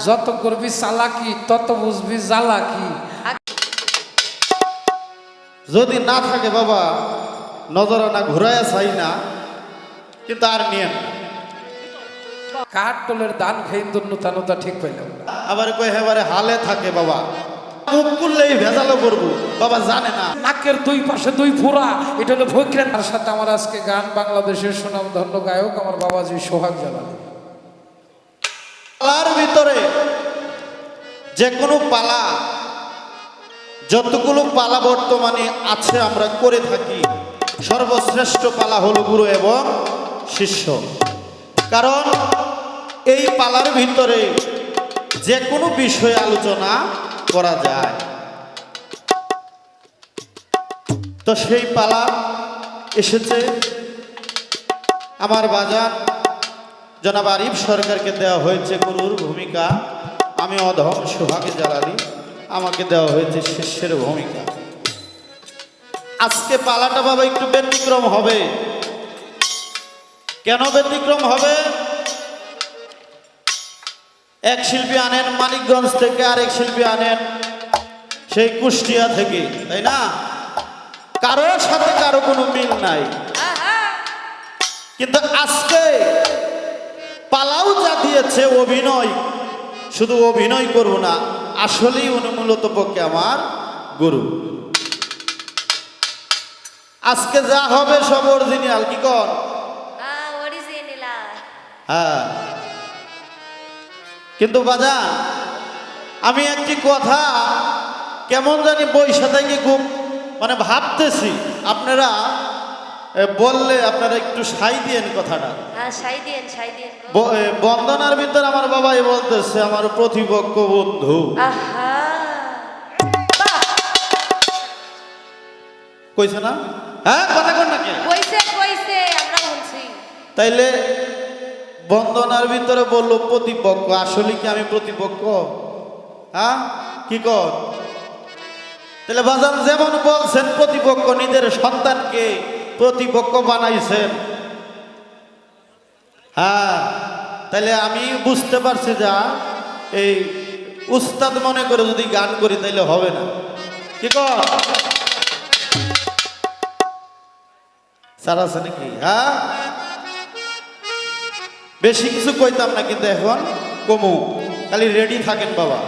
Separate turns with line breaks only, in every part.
যত করবি চালাকি তত বুঝবি জ্বালাকি।
যদি না থাকে বাবা নজরানা ঘুরাইয়া চাই না, কিন্তু আর নিয়ে
কাঠ টোলের দান খেয়ে নুতানুতা ঠিক পাইলাম না।
আবার কই এবারে হালে থাকে বাবা, মুখ করলেই ভেজালো করবো বাবা, জানে না
নাকের দুই পাশে দুই ফোড়া, এটা হলো ফকিরের। তার সাথে আমার আজকে গান বাংলাদেশের সুনামধন্য গায়ক আমার বাবাজি সোহাগ জালালি।
পালার ভিতরে যে কোনো পালা, যতগুলো পালা বর্তমানে আছে আমরা করে থাকি, সর্বশ্রেষ্ঠ পালা হলো গুরু এবং শিষ্য। কারণ এই পালার ভিতরে যে কোনো বিষয়ে আলোচনা করা যায়। তো সেই পালা এসেছে আমার বাজার জনাব আরিফ সরকারকে দেওয়া হয়েছে গুরুর ভূমিকা, আমি অধম সোহাগ জালালি, আমাকে দেওয়া হয়েছে শিষ্যের ভূমিকা। আজকে পালাটা বাবা একটু ব্যতিক্রম হবে। কেন ব্যতিক্রম হবে? এক শিল্পী আনেন মানিকগঞ্জ থেকে, আরেক শিল্পী আনেন সেই কুষ্টিয়া থেকে, তাই না? কারোর সাথে কারো কোনো মিল নাই। কিন্তু আজকে পালাও যা দিয়েছে অভিনয়, শুধু অভিনয় করব না, আসলেই মূলত পক্ষে আমার গুরু। আজকে যা হবে সব অরিজিনাল, কি কর? হ্যাঁ, কিন্তু বাজান আমি একটি কথা কেমন জানি বৈশা থেকে খুব মানে ভাবতেছি, আপনারা বললে আপনারা একটু সাই দিয়েন কথাটা। বন্দনার ভিতর আমার বাবাই বলতেছে আমার প্রতিপক্ষ বন্ধু। কইছে না? হ্যাঁ, কথা কর না কে? তাইলে বন্দনার ভিতরে বললো প্রতিপক্ষ, আসলে কি আমি প্রতিপক্ষ? হ্যাঁ, কি কর? তাহলে বাজান যেমন বলছেন প্রতিপক্ষ, নিজের সন্তানকে প্রতিপক্ষ বানাইছেন। হ্যাঁ, তাহলে আমি বুঝতে পারছি যা এই উস্তাদ মনে করে যদি গান করি তাইলে হবে না, কি কর? স্যার আছে নাকি? হ্যাঁ, বেশি কিছু কইতাম না, কিন্তু এখন কমু, খালি রেডি থাকেন বাবা।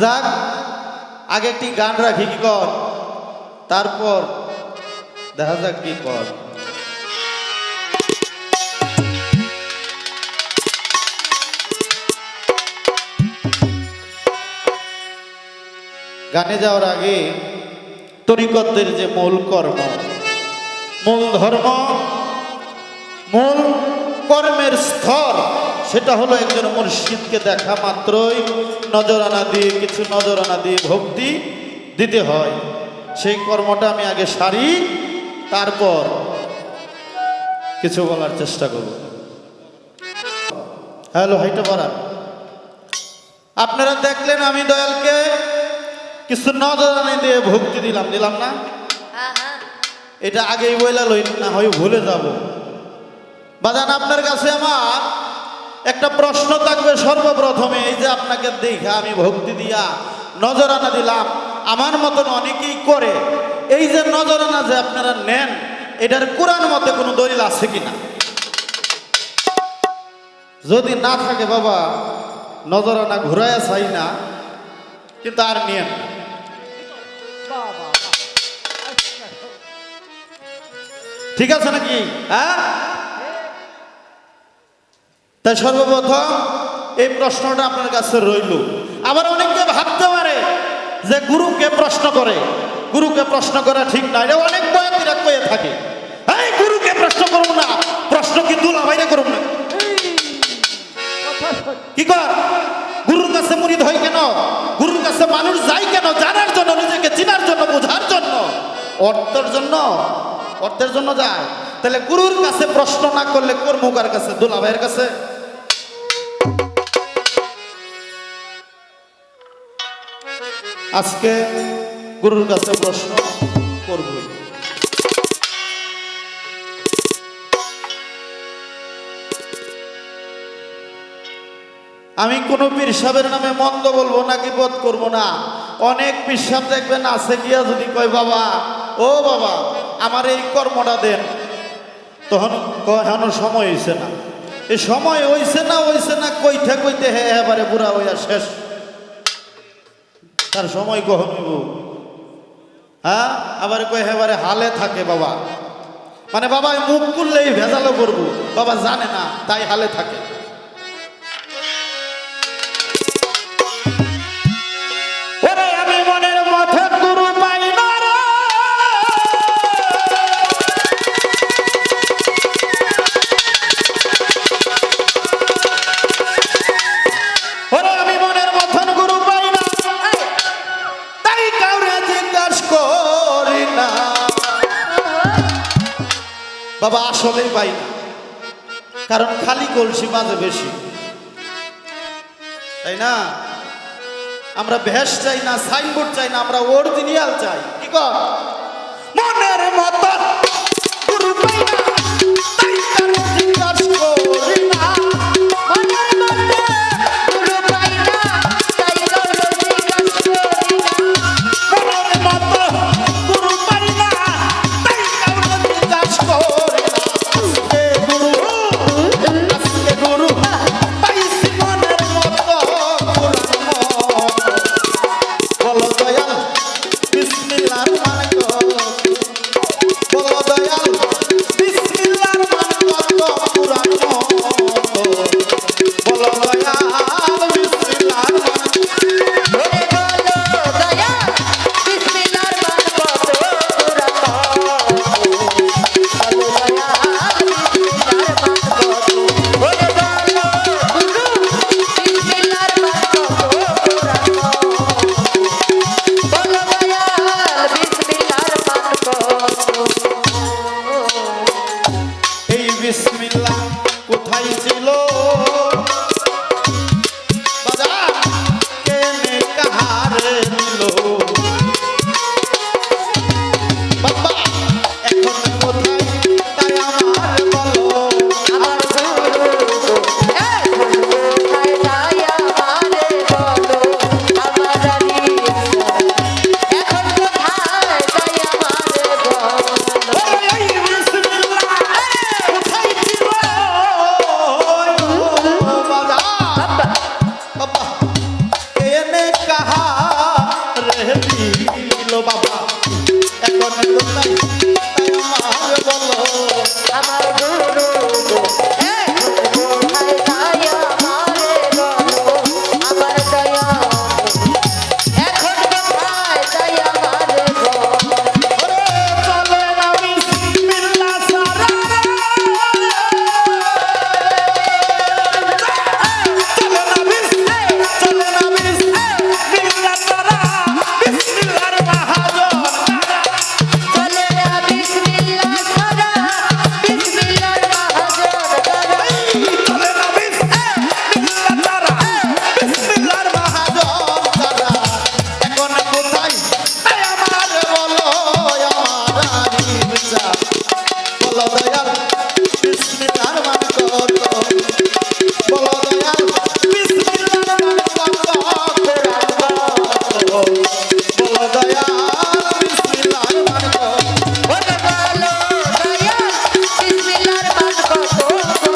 যাক, আগে একটি গান রাখি, কি কর? তারপর দেখা যাক কি কর। গানে যাওয়ার আগে তরিকতের যে মূল কর্ম, মূল ধর্ম, মূল কর্মের স্তর, সেটা হলো একজন মুর্শিদকে দেখা মাত্রই নজরানা দিয়ে, কিছু নজরানা দিয়ে ভক্তি দিতে হয়। সেই কর্মটা আমি আগে সারি, তারপর কিছু বলার চেষ্টা করব। হ্যালো, হাইটা বাড়ান। আপনারা দেখলেন আমি দয়ালকে কিছু নজরানি দিয়ে ভক্তি দিলাম না? এটা আগেই বইলা লই, না হয় ভুলে যাব। বাজান আপনার কাছে আমার একটা প্রশ্ন থাকবে সর্বপ্রথমে, এই যে আপনাকে দেখে আমি ভক্তি দিয়া নজরানা দিলাম, আমার মতন অনেকেই করে, এই যে নজরানা যে আপনারা নেন, এটার কোরআন মতে কোনো দলিল আছে কিনা? যদি না থাকে বাবা নজরানা ঘুরাইয়া চাই না, কিন্তু আর নিয়ে ঠিক আছে নাকি? হ্যাঁ, তাই সর্বপ্রথম এই প্রশ্নটা আপনার কাছে রইল। আবার অনেকে ভাবতে পারে যে গুরুকে প্রশ্ন করে, গুরুকে প্রশ্ন করা ঠিক না, এটা অনেক বয়াতিরা কয়ে থাকে। এই গুরুকে প্রশ্ন করব না, প্রশ্ন কি দুলা বাইরে করব না? কি কর? গুরুর কাছে মুরিদ হয় কেন? গুরুর কাছে মানুষ যায় কেন? জানার জন্য, নিজেকে চিনার জন্য, বোঝার জন্য, অর্থের জন্য যায়। তাহলে গুরুর কাছে প্রশ্ন না করলে করবো কার কাছে? দুলা ভাইয়ের কাছে। আজকে গুরুর কাছে প্রশ্ন করবই। আমি কোনো পীর সাহেবের নামে মন্দ বলবো না, বিপদ করবো না। অনেক পীর সাহেব দেখবেন আছে গিয়া যদি কয় বাবা, ও বাবা আমার এই কর্মটা দেন, তখন এখনো সময় হয়েছে না। এই সময় হয়েছে না কইতে কইতে এবারে বুড়া হইয়া শেষ। তার সময় কখন হইব? হ্যাঁ, আবার কই এবারে হালে থাকে বাবা, মানে বাবা মুখ করলেই ভেজালো করবো, বাবা জানে না তাই হালে থাকে। ওরে আমি মনের মতো গুরু পাই না রে, ওরে আমি মনের মতন গুরু পাই না, তাই কাউরে জিজ্ঞাসা করি না। বাবা আসলেই পাই না, কারণ খালি কলসি বাজে বেশি, তাই না? আমরা ভেস চাই না, সাইনবোর্ড চাই না, আমরা অরিজিনাল চাই। কি কর মনের মতো গুরু পাই না, তাই কাউরে জিজ্ঞাসা করি না।
মনের মধ্যে গুরু পাই না, তাই কাউরে জিজ্ঞাসা করি না।
মনের মতো গুরু পাই না, তাই কাউরে জিজ্ঞাসা করি না। আজকে গুরু পাইছি মনের মতো, গুরুর মতো। বলো দয়াল বিসমিল্লাহর মান কত, বলো দয়াল বিসমিল্লাহর মান কত, পুরাণ মতো। বলো দয়াল বিসমিল্লাহর মান
ওরে বলো দয়া, বিসমিল্লাহর মান কত পুরাতন। বলো দয়া, বিসমিল্লাহর মান কত। ওরে বলো গুরু, বিসমিল্লাহর মান কত পুরাতন। বলো দয়া, বিসমিল্লাহর মান কত।
এই বিসমিল্লাহ কোথায় ছিল বাজার, কেনে কাহারে দিল বাবা, এখন কোথায় তাই আমার বলো।
আমার গুরু এখন কোথায় তাই আমারে বলো। আমার এখন কোথায় তাই আমারে বলো।
এই বিসমিল্লাহ কোথায় ছিল বাজার, বাবা কেনে কাহারে দিল বাবা, এখন কোথায় তাই আমার বলো।
আমার গুরু এখন কোথায় তাই আমারে বলো। আমার দয়া এখন কোথায় তাই আমারে বলো।
ওরে চলে না বিসমিল্লাহ সারা, চলে না বিসমিল্লাহ সারা, বিসমিল্লাহর মাহাজন
চলে না বিসমিল্লাহ ছাড়া, বিসমিল্লাহর মাহাজন করা।
চলে না বিসমিল্লাহ সারা, বিসমিল্লাহর মাহাজন সারা। এখন কোথায় তাই আমার বলো, আমার আরিফ চা। বলো দয়াল বিসমিল্লাহর মান কত, বলো দয়াল বিসমিল্লাহর মান কত, বলো দয়াল বিসমিল্লাহর মান কত।
ওরে বলো দয়া, বিসমিল্লাহর মান কত পুরাতন।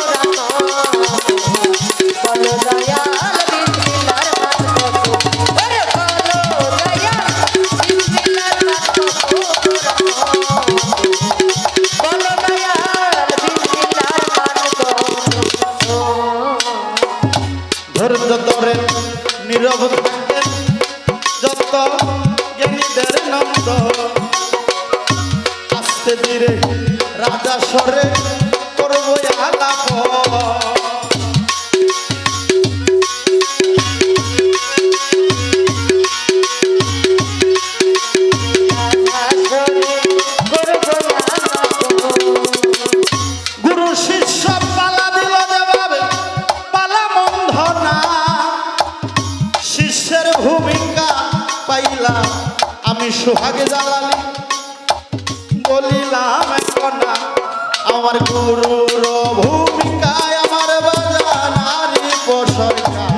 বলো দয়াল বিসমিল্লাহর মান কত। ওরে বলো দয়া, বিসমিল্লাহর মান কত পুরাতন। বলো দয়াল বিসমিল্লাহর মান কত।
ধৈর্য ধরে নীরব থাকেন যত জ্ঞানীদের নন্দ, আস্তে ধীরে রাজা স্বরে করবো আলাপ।
আসরে করব না
গুরু শিষ্য পালা দিল যেভাবে, পালা মন্দ না। শিষ্যের ভূমিকা পাইলাম আমি সোহাগে জ্বালালি, বলিলাম কনা আমার গুরুর ভূমিকায় আমার বাজানারি সরকার।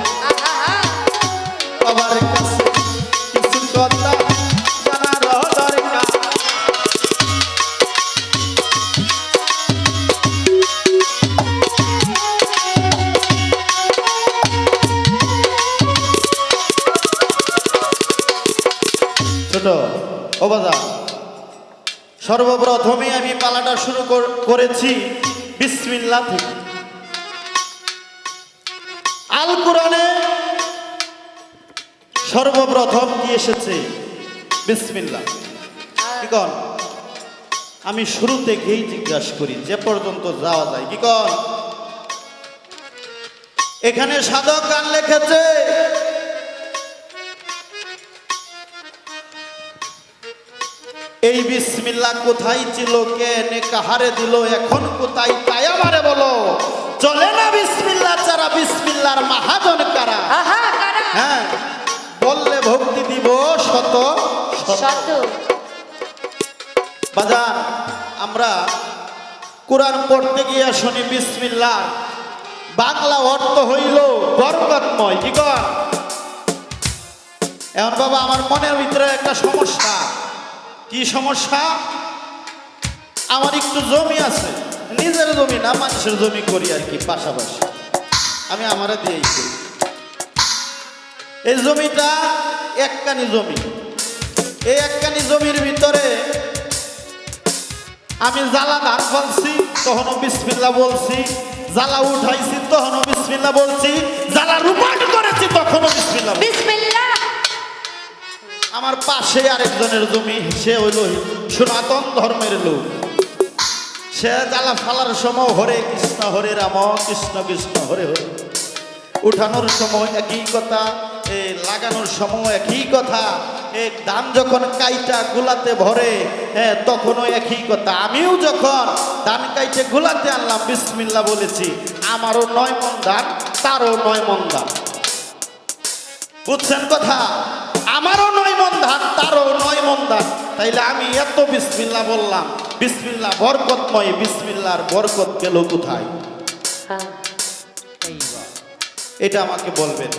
সর্বপ্রথমে আমি পালাটা শুরু করেছি বিসমিল্লাহ থেকে। আল কোরআনে সর্বপ্রথম কি এসেছে? বিসমিল্লাহ। কি কন? আমি শুরু থেকেই জিজ্ঞাসা করি যে পর্যন্ত যাওয়া যায়। কি কন? এখানে সাধক গান লিখেছে এই বিসমিল্লাহ কোথায় ছিল, কে নে কাহারে দিল, এখন কোথায় তাই আমারে বলো। চলে না বিসমিল্লাহ ছাড়া, বিসমিল্লাহর মহাজন কারা?
আহা কারা
হ্যাঁ, বললে ভক্তি দিব শত শত।
শত
বাজান, আমরা কোরআন পড়তে গিয়ে শুনি বিসমিল্লাহ বাংলা অর্থ হইল বরকতময়। কি কর? এখন বাবা আমার মনের ভিতরে একটা সমস্যা। কি সমস্যা? আমার একটু জমি আছে, নিজের জমি না, মানুষের জমি করি আর কি, পাশাপাশি আমি আমারে দিয়েছি। এই জমিটা এককানি জমি। এই এককানি জমির ভিতরে আমি জ্বালা ধান ফলছি, তখনও বিসমিল্লাহ বলছি। জ্বালা উঠাইছি, তখনও বিসমিল্লাহ বলছি। জ্বালা রূপায়ণ করেছি, তখনও বিসমিল্লাহ বলছি।
বিসমিল্লাহ।
আমার পাশে আরেকজনের জমি, সে হইল সনাতন ধর্মের লোক। সে জ্বালা ফালার সময় হরে কৃষ্ণ হরে রাম, কৃষ্ণ কৃষ্ণ হরে হরে, উঠানোর সময় একই কথা, লাগানোর সময় একই কথা। ধান যখন কাইটা গুলাতে ভরে, তখনও একই কথা। আমিও যখন ধান কাইটে গুলাতে আনলাম, বিসমিল্লাহ বলেছি। আমারও 9 মণ ধান, তারও 9 মণ ধান। বুঝছেন কথা? আমারও 9 মণ ধান, তারও 9 মণ ধান। তাইলে আমি এত বিসমিল্লাহ বললাম, বিসমিল্লাহ বরকতময়, বিসমিল্লাহর বরকত গেল কোথায়?
হ্যাঁ।
এটা আমাকে বলবেন।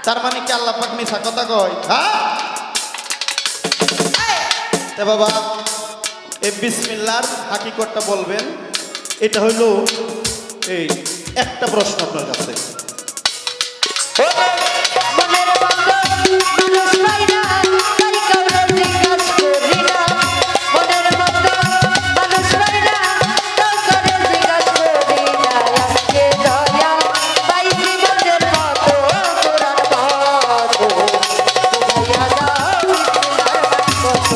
তার মানে কি আল্লাহ পাক মিছা কথা কয়? হ্যাঁ তা বাবা, এই বিসমিল্লাহর হাকিকতটা বলবেন। এটা হইল এই একটা প্রশ্ন আপনার কাছে।
মনের মতো মানুষ পাই না, তাই কাউরে জিজ্ঞাস করি না। মনের মতো মানুষ পাই না, তাই কাউরে জিজ্ঞাস করি না। আজকে দয়া পাইছি মনের মতো, কোরআন মতো বুঝাইয়া দাও বিসমিল্লাহর মান কত।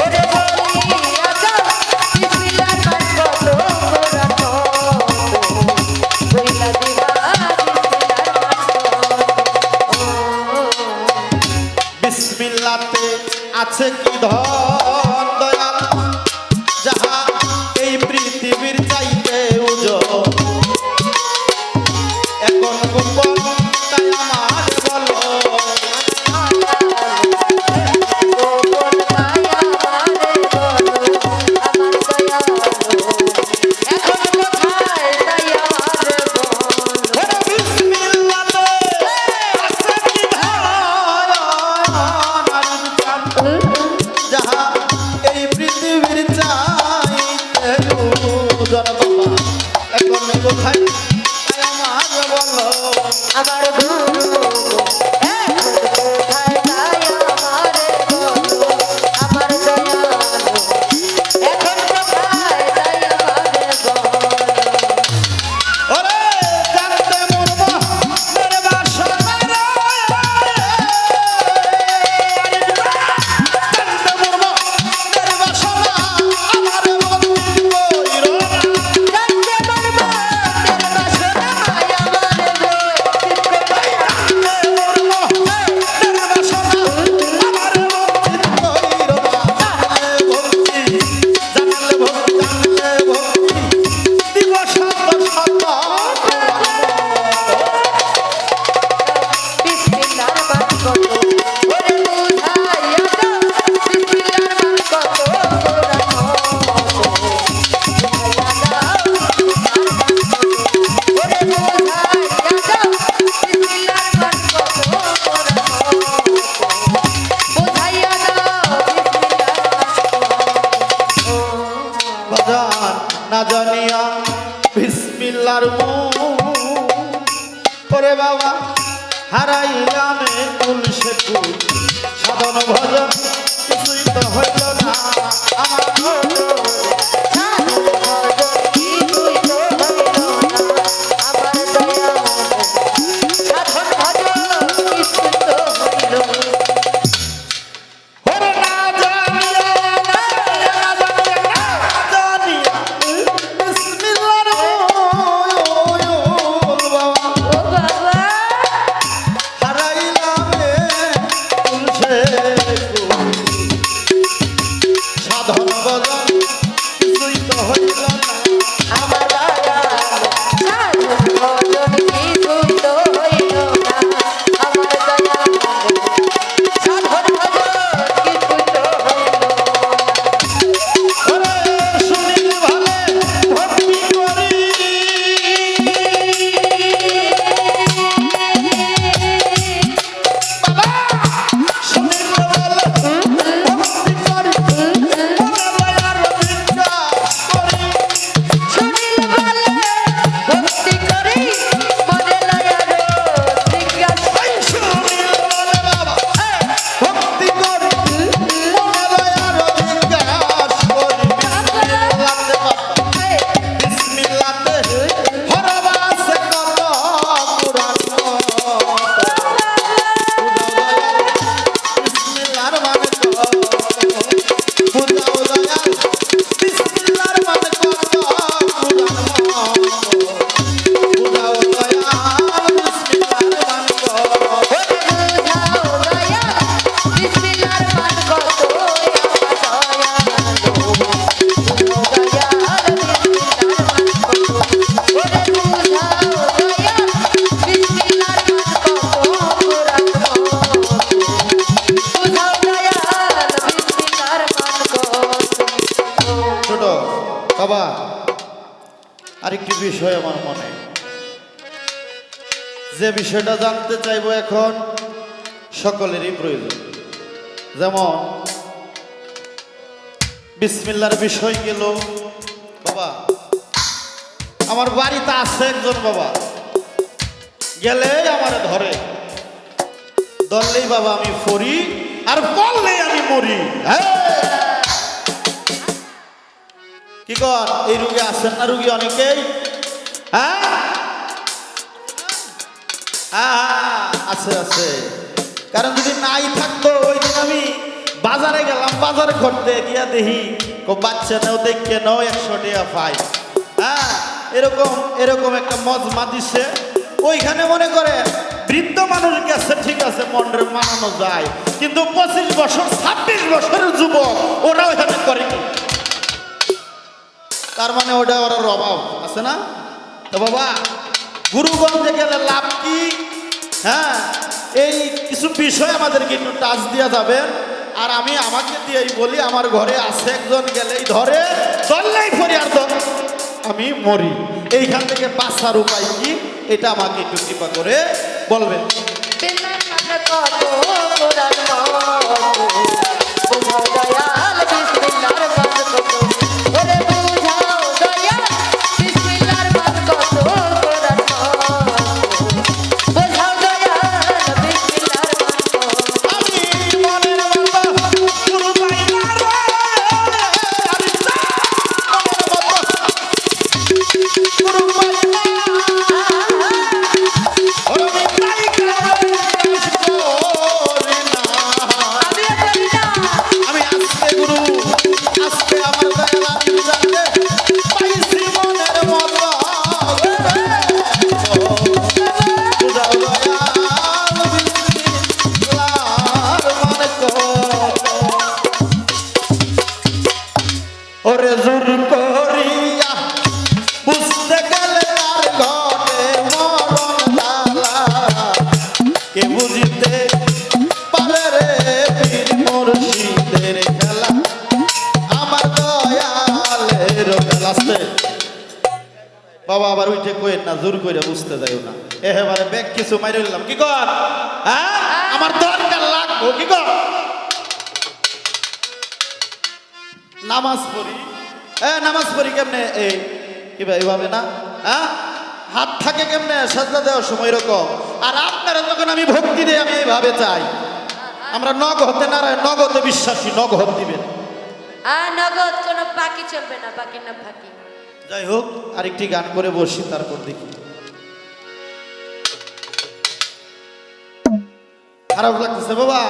ওরে বলিয়া দাও বিসমিল্লাহর মান কত, কোরআন মতো বইলা দিবা বিসমিল্লাহর মান কত।
বিসমিল্লাহতে আছে কি ধন দয়াল, যাহা এই পৃথিবীর চাইতে উজ্জ্বল। এখন গোপন তাই আমার বলো,
গোপন পাই আমারে বলো, আমার দয়ালো এখন কোথায় তাই আমারে বলো।
ওরে বিসমিল্লাহতে আছে কি ধন যাহা এই পৃথিবীর চাইতে উজ্জ্বল। বাবা, এখন কোথায় তাই আমার বলো।
আমার গুরু এখন কোথায় তাই আমারে বলো, আমার দয়ালো এখন কোথায় তাই আমারে বলো।
ওরে জানতে মরব মেরে বাসর মারা, জানতে মরব মেরে বাসর আমার বন্ধু কইরো না।
জানতে পারবো তোর বাসনায় আমারে বই ঠিক করে।
জানতে মরব মেরে বাসর আমার বন্ধু কইরো না। জানলে ভক্তি দিব শত শত।
বিসমিল্লাহর মান কত, ওরে বুঝাইয়া দাও বিসমিল্লাহর মান কত, কোরআন মতো বুঝাইয়া দাও বিসমিল্লাহর মান কত। ওরে বুঝাইয়া দাও বিসমিল্লাহর মান কত, কোরআন মতো বুঝাইয়া দাও বিসমিল্লাহর মান কত।
বাজান না জানিয়া বিসমিল্লাহর করে বাবা হারাইলাম কুল সে কুল, সাধন ভজন কিছুই তো হইল না আমার ভজন।
সাধন ভজন কিছুই তো হইল না আমার দয়া মনে সাধন ভজন কিছুই তো হইল না
ওরে না জানিয়া বিসমিল্লাহর বল বাবা
ও বাবা
হারাইলাম রে তুলসে সাধন ভজন কিছুই তো হইল না
আমার দয়া সাধন ভজন কিছুই তো হইল না আমার দয়া মনে সাধন ভজন কিছুই তো হইল না
ওরে শুনিলে ভালে ভক্তি করি শুনিলে ভালে ভক্তি করি মনে লয়ার বিশ্বাস করি
শুনিল বলে ভক্তি করি মনে লয়ার জিজ্ঞাসা
শুনিলে ভালে বাবা ভক্তি করি মনে লয়ার বিশ্বাস করি বিসমিল্লাতে বাবা বিসমিল্লাতে হরবাসে কত কুরআন বিসমিল্লাহর মানে কত বুঝাও দয়াল বিসমিল্লাহর মানে কত কুরআন বুঝাও দয়াল বিসমিল্লাহর মানে কত
বুঝাও দয়া বিসমিল্লাহর মান কত আমার দয়ালো বুঝাও দয়া বিসমিল্লাহর মান কত ওরে বুঝাও দয়া বিসমিল্লাহর মান কত কুরআন বুঝাও দয়া বিসমিল্লাহর মান কত
ছোট বাবা আরেকটি বিষয় আমার মনে যে বিষয়টা জানতে চাইবো এখন সকলেরই প্রয়োজন যেমন বিসমিল্লাহর বিষয় গেল বাবা আমার বাড়িতে আছে একজন বাবা গেলে আমার ধরে ধরলেই বাবা আমি ফরি আর বললেই আমি মরি হ্যাঁ কি কর এই রোগী আছেন না রোগী অনেকেই হ্যাঁ আছে আছে কারণ যদি নাই থাকতো ওই দিন আমি বাজারে গেলাম বাজার করতে গিয়া দেখি বাচ্চা নেও দেখে নেও 100 টাকা পাই হ্যাঁ এরকম এরকম একটা মজমা দিছে ওইখানে মনে করে বৃদ্ধ মানুষ গেছে ঠিক আছে মন্ডে মানানো যায় কিন্তু 25 বছর 26 বছরের যুবক ওরা ওইখানে করে কি তার মানে ওটা ওর অভাব আছে না তো বাবা গুরুগঞ্জে গেলে লাভ কি হ্যাঁ এই কিছু বিষয় আমাদেরকে একটু টাচ দেওয়া যাবে আর আমি আমাকে দিয়েই বলি আমার ঘরে আছে একজন গেলেই ধরে ধরলেই পরি আর ধর আমি মরি এইখান থেকে বাঁচার উপায় কি এটা আমাকে একটু কৃপা করে বলবেন
বিসমিল্লাহর মান কত কুরআন বুঝাও দয়াল বিসমিল্লাহর মান কত ওরে বুঝাও দয়াল বিসমিল্লাহর মান কত কুরআন বুঝাও দয়াল বিসমিল্লাহর মান কত
আমি মনের বাবা গুরু পাইলা রে আমি মনের বাবা গুরু পাইলা ওরে তাই করে না
আমিও করি না
আমি আজকে গুরু আজকে আমার দয়াল আমি জানতে পাইছি মনের মতো বুঝাও দয়াল বিসমিল্লাহর মানে কত ওরে জোর করিয়া বুঝতে গেলে আর ঘটে মরণ জ্বালা কে বুঝিতে পারে রে পীর মুর্শিদের খেলা আমার দয়ালের খেলাছে বাবা আবার উঠে কইেন না জোর করে বুঝতে যাইও না এবারে ব্যাগ কিছু মাইরে নিলাম কি কর হ্যাঁ আমার দরকার লাগবো কি কর নামাজ পড়ি নামাজ পড়ি কেমনে এই এইভাবে না হ্যাঁ হাত থাকে কেমনে সাজদা দেওয়ার সময় এরকম আর আপনারা যখন আমি ভক্তি দিই আমি এইভাবে চাই আমরা নগদে নারায়ণ নগদে বিশ্বাসী, নগদ দিবেন।
নগদ কোনো বাকি চলবে না, বাকি না ফাঁকি।
যাই হোক, আরেকটি গান করে বসি, তারপর দেখি। খারাপ লাগতেছে বাবা?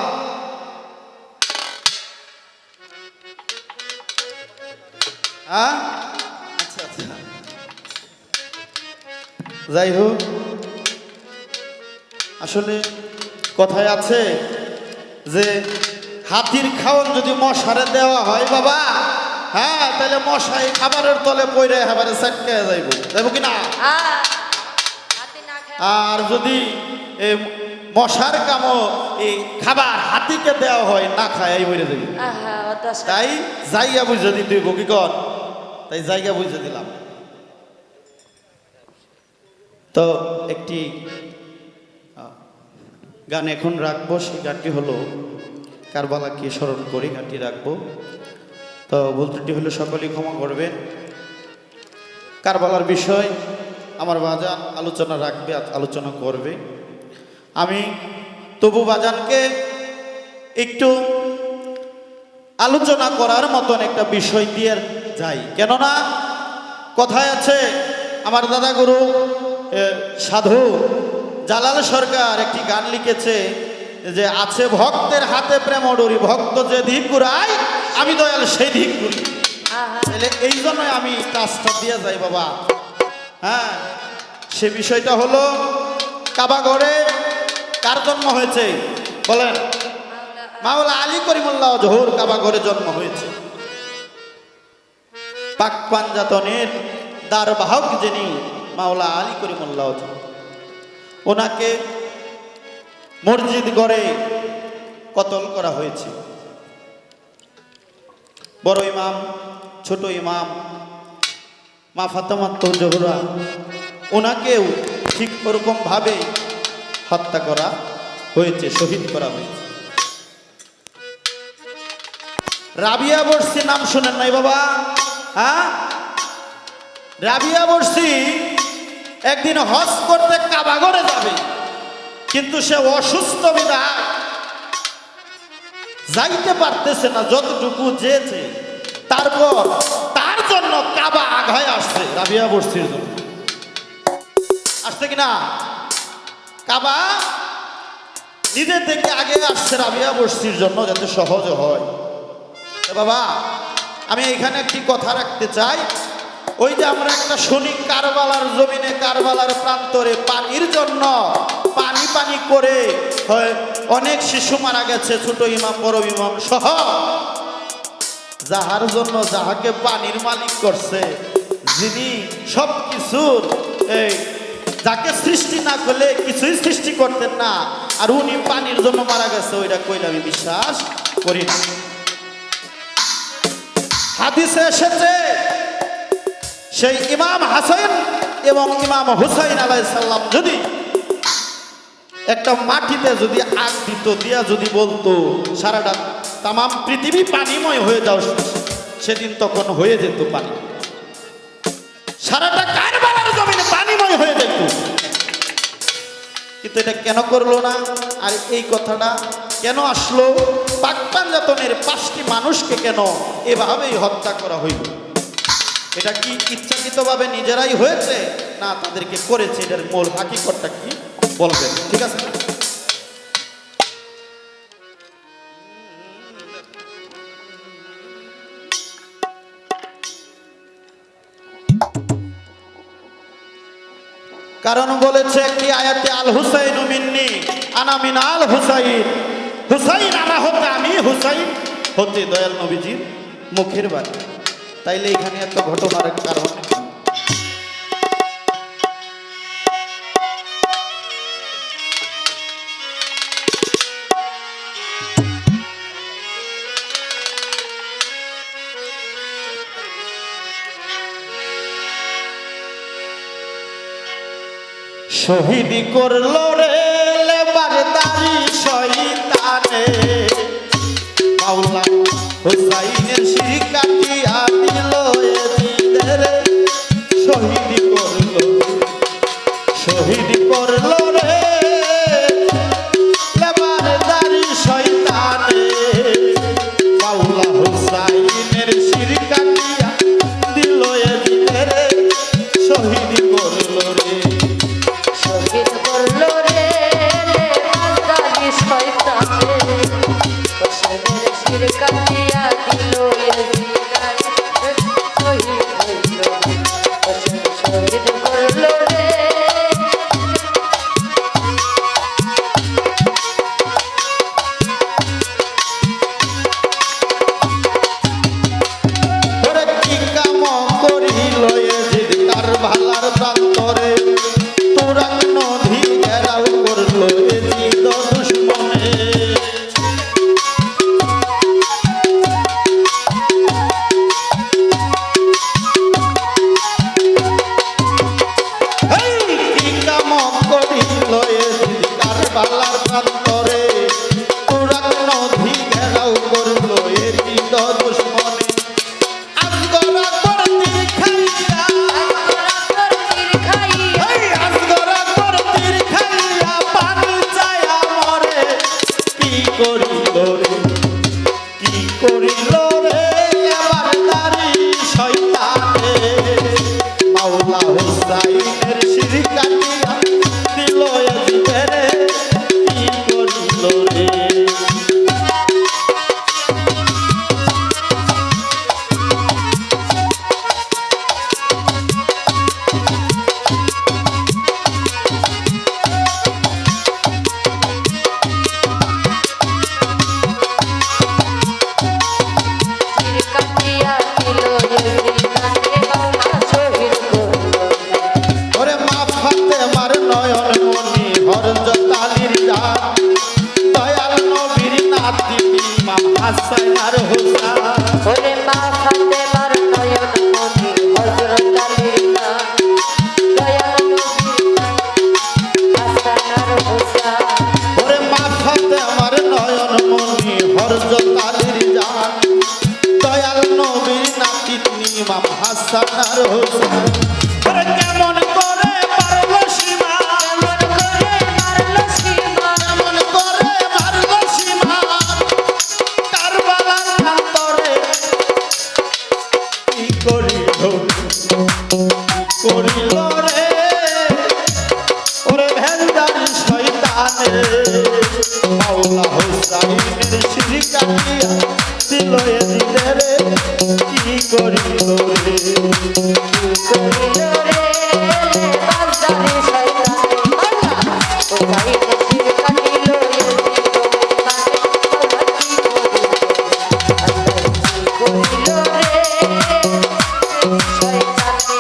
হ্যাঁ, আচ্ছা আচ্ছা। যাই হোক, আসলে কথায় আছে যে হাতির খাওয়ান যদি মশারে দেওয়া হয় বাবা, হ্যাঁ, তাহলে মশাই খাবারের তলে পড়ে খাবারে চাটকে যাইব কি না?
হাতে না খায়
আর যদি মশার কামও এই খাবার হাতিকে দেওয়া হয়, না খায় এই মরে যাবে।
অত
তাই জায়গা বুঝে দিতে হইব, কি কর? তাই জায়গা বুঝে দিলাম। তো একটি গান এখন রাখবো, সেই গানটি হলো কারবালাকে স্মরণ করে গানটি রাখবো। তো ভুল ত্রুটি হলে সকলেই ক্ষমা করবেন। কারবালার বিষয় আমার বাজান আলোচনা রাখবে, আলোচনা করবে। আমি তবু বাজানকে একটু আলোচনা করার মতন একটা বিষয় দিয়ে যাই, কেননা কথায় আছে, আমার দাদা গুরু সাধু জালাল সরকার একটি গান লিখেছে যে আছে ভক্তের হাতে প্রেম ডরি, ভক্ত যে দিক ঘুরাই আমি দয়াল সেই দিক ঘুরি। তাহলে এই জন্যই আমি কাজটা দিয়ে যাই বাবা। হ্যাঁ, সে বিষয়টা হলো কাবাগরে কার জন্ম হয়েছে বলেন? মাওলা আলী করিমুল্লাহ জহুর কাবাগরে জন্ম হয়েছে। পাক পাঞ্জাতনের দ্বারবাহক যিনি মাওলা আলী করিমুল্লাহ জহুর, ওনাকে মসজিদ গড়ে কতল করা হয়েছে। বড় ইমাম, ছোট ইমাম, মা ফাতেমাত জোহরা, ওনাকেও ঠিক ওরকম ভাবে হত্যা করা হয়েছে, শহীদ করা হয়েছে। রাবিয়া বর্ষি নাম শুনেন নাই বাবা? হ্যাঁ, রাবিয়া বর্ষি একদিন হজ করতে কাবাগরে যাবে, কিন্তু সে অসুস্থ বিধায় যাইতে পারতেছে না। যতটুকু যেছে, তারপর তার জন্য কাবা আঘায় আসছে, রাবিয়া বর্ষির জন্য আসছে কিনা? কাবা নিজে থেকে আগে আসছে রাবিয়া বর্ষির জন্য, যাতে সহজ হয়। বাবা, আমি এখানে একটি কথা রাখতে চাই। ওই যে আমরা একটা শুনি কারবালার জমিনে, কারবালার প্রান্তরে পানির জন্য পানি পানি করে হয় অনেক শিশু মারা গেছে, ছোট ইমাম বড় ইমাম সহ। যাহার জন্য, যাহাকে পানির মালিক করছে, যিনি সব কিছুর যাকে সৃষ্টি না করলে কিছুই সৃষ্টি করতেন না, আর উনি পানির জন্য মারা গেছে, ওইটা কইলে আমি বিশ্বাস করি না। হাদিসে এসেছে সেই ইমাম হাসান এবং ইমাম হুসাইন আলাইহিস সালাম যদি একটা মাটিতে যদি আগ দিত, দিয়া যদি বলতো সারাটা তামাম পৃথিবী পানিময় হয়ে যাও, সেদিন তখন হয়ে যেত পানি, সারাটা কারবালার জমিনে পানিময় হয়ে যেত। কিন্তু এটা কেন করলো না? আর এই কথাটা কেন আসলো? পাক পাঞ্জাতনের 5টি মানুষকে কেন এভাবেই হত্যা করা হইল? এটা কি ইচ্ছাকৃতভাবে নিজেরাই হয়েছে, না তাদেরকে করেছে? এটার মূল হাকিকতটা কি বলবেন, ঠিক আছে? কারণ বলেছে একটি আয়াতে, আল হুসাইন মিন্নি আনা মিন আল হুসাইন, হুসাইন আনা হতে আমি, হুসাইন হতে দয়াল নবীজির মুখের বাণী। তাইলে এখানে একটা ঘটনার কারণ, শহীদি করলো রে লেবারদারি শয়তানে, মাওলা হুসাইনের শির কাটিয়া দিল এজিদের, শহীদি করলো রে লেবারদারি শয়তান। কাটিয়া দিল এজিদের কি করিল রে
কাটিয়া দিল এজিদানে মাওলা শহীদ করল
ওরে মা ফাতেমার নয়ন মনি হরজ তালির জান দয়াল নবীর নাতি ইমাম হাসান আর হোসেন
ওরে মা ফাতেমার নয়ন মনি হযরত আলীর নাম দয়াল নবীর হাসান আর হোসেন
ওরে মা ফাতেমার নয়ন মনি হরজ তালির জান দয়াল নবীর নাতি ইমাম হাসান আর হোসেন ওরে কেমন করে পারলো সীমা
কেমন করে মারলো সীমা
কেমন করে মারলো সীমা কারবালার প্রান্তরে কি করিল রে ওরে ভেন্দারি শয়তানে মাওলা হোসাইনের শিরি কাটিয়া দিল এজিদের কি করিল রে
করিল রে বাজারে শয়তানে আল্লাহ ওই নসির কাটিল এজিদ মানে আল্লাহ কি করিল রে শয়তানে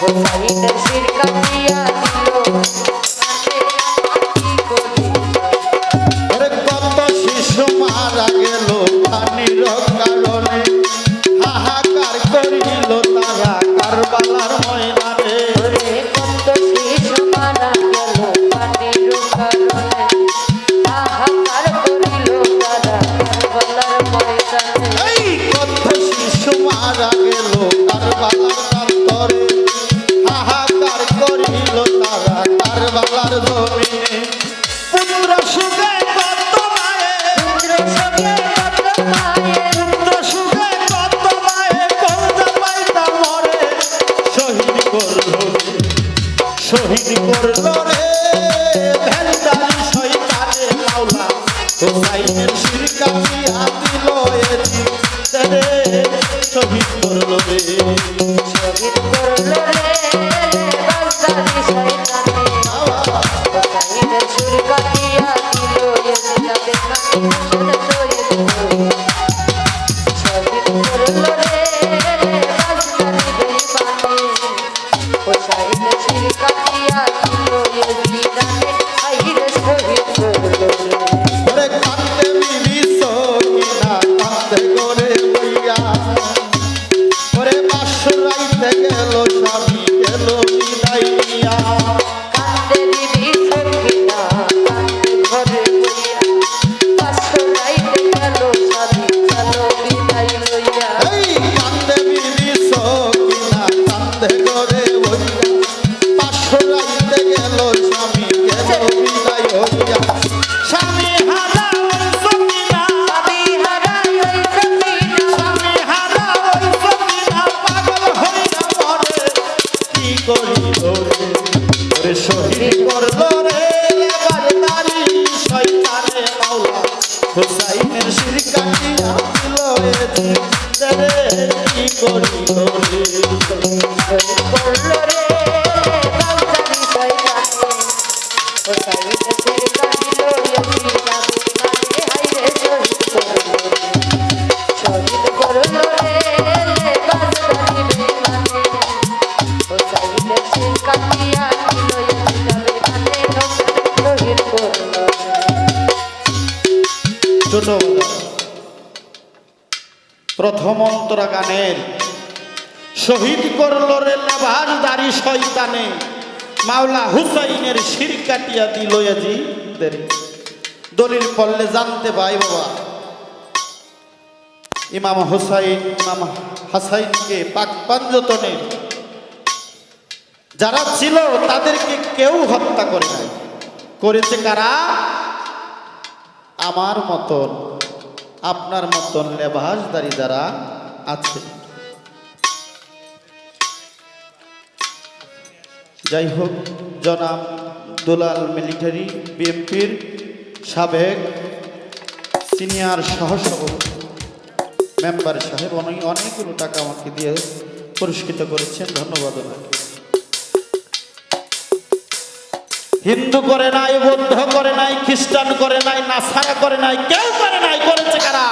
ওই নসির কাটিয়া দিল মানে কি করিল
ওরে কত শিশু মারা গেল পানির কারণে হাহাকার করিল তারা কারবালার ময়দানে
ওরে কত শিশু মারা গেল পানির কারণে হাহাকার করিল তারা কারবালার ময়দানে
এই কত শিশু মারা গেল কারবালার প্রান্তরে হাহাকার করিল তারা কারবালার জমিনে পুত্র সুখে কত মায়ে
পুত্র সঙ্গে কত মায়ের
পুত্র সুখে কত মায়ে কলজা পাইতা মরে শহীদ করল রে ভেন্দারি শয়তানে মাওলা হোসাইনের শির কাটিয়া দিল এজিদরে শহীদ করল রে
শহীদ করল রে বাজারে শয়তানে হোসাইনের সুর কাটিয়া দিল এজিদাদের কানে শহীদ করল শহীদ করল রে বাজারে বেঈমানে হোসাইনের সুর কাটিয়া দিল এজিদানে আইরে শহীদ করল রে
ওরে কান্দে বিবি সকিনা কান্দে করে বইয়া ওরে বাসর রাইতে গেল স্বামী গেল বিদায় নিয়া
কান্দে দিদি সখিনা কান্দে ঘরে বইয়া পাঁচশো রাইতে গেল স্বামী গেল বিদায় লইয়া
এই কান্দে বিবি সকিনা কান্দে করে বইয়া বাসর রাইতে গেল স্বামী গেল বিদায় হইয়া স্বামী হারা ওই সকিনা
আমি হারাই ওই সখিনা
স্বামী হারা ওই সকিনা পাগল হইয়া মরে কি করিল রে ওরে শহীদ করল রে এবার নারী শয়তানে মাওলা হোসাইনের শির কাটিয়া দিল এজিদরে কি করিল রে
শহীদ করল রে বাউসারি শয়তানে হোসাইনের শির কাটিল এজিদাদের মানে হাইরে শহীদ করল শহীদ করল রে বাউসারি বেঈমানে হোসাইনের শির কাটিয়া দিল এজিদাদের মানে শহীদ করল
ছোট প্রথম অন্তরা গানের শহীদ করল রে লেবাসদারি শয়তানে মাওলা হুসাইনের শির কাটিয়া দিল এজিদের দলিল পড়লে জানতে পাই বাবা ইমাম হুসাইন ইমাম হাসাইনকে পাক পাঞ্জতনে যারা ছিল তাদেরকে কেউ হত্যা করে নাই, করেছে কারা? আমার মতন আপনার মতন লেবাসদারি যারা আছে, যাই হোক, জনাব দুলাল মিলিটারি বিএমপির সাবেক সিনিয়র সহসভাপতি মেম্বার সাহেব অনেকগুলো টাকা আমাকে দিয়ে পুরস্কৃত করেছেন, ধন্যবাদ ওনাকে। হিন্দু করে নাই, বৌদ্ধ করে নাই, খ্রিস্টান করে নাই, নাসারা করে নাই, কেউ করে নাই। করেছে কারা?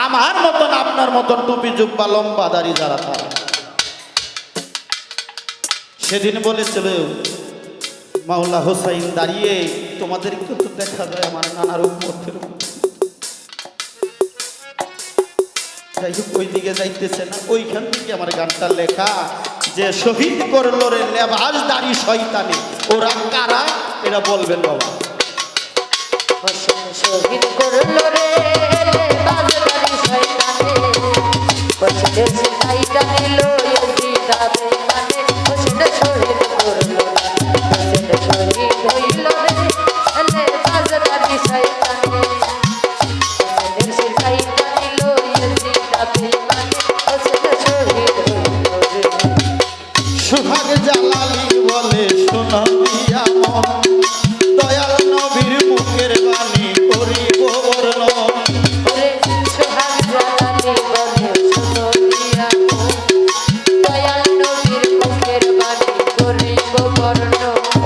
আমার মতন আপনার মতন টুপি জুব্বা লম্বা দাড়ি যারা, তারা। সেদিন বলেছিল মাওলা হোসাইন দাঁড়িয়ে, তোমাদেরকে তো দেখা যায় আমার নানার উপর। যাই হোক, ওই দিকে যাইতেছে না, ওইখান থেকে আমার গানটা লেখা যে শহীদ করলো রে লেবাস দাড়ি শয়তানি, ওরা কারা এটা বলবেন বাবা।
হোসেন শহীদ করলো রে বাজদারি শয়তানে, হোসেন সিনাইটা নিল ইয়াজিদা বেঈমানে। হোসেন শহীদ করলো রে, হোসেন শহীদ হইল রে বাজদারি শয়তানে, হোসেন সিনাইটা নিল ইয়াজিদা বেঈমানে। হোসেন শহীদ হইল রে।
সুহাগ জালালি বলে শোনো দিয়া মন, দয়াল নবীর মুখের বাণী করিব বর্ণন।
ওরে সোহাগ জালালি বলে শোনো দিয়া মন, দয়াল নবীর মুখের বাণী করিব বর্ণন।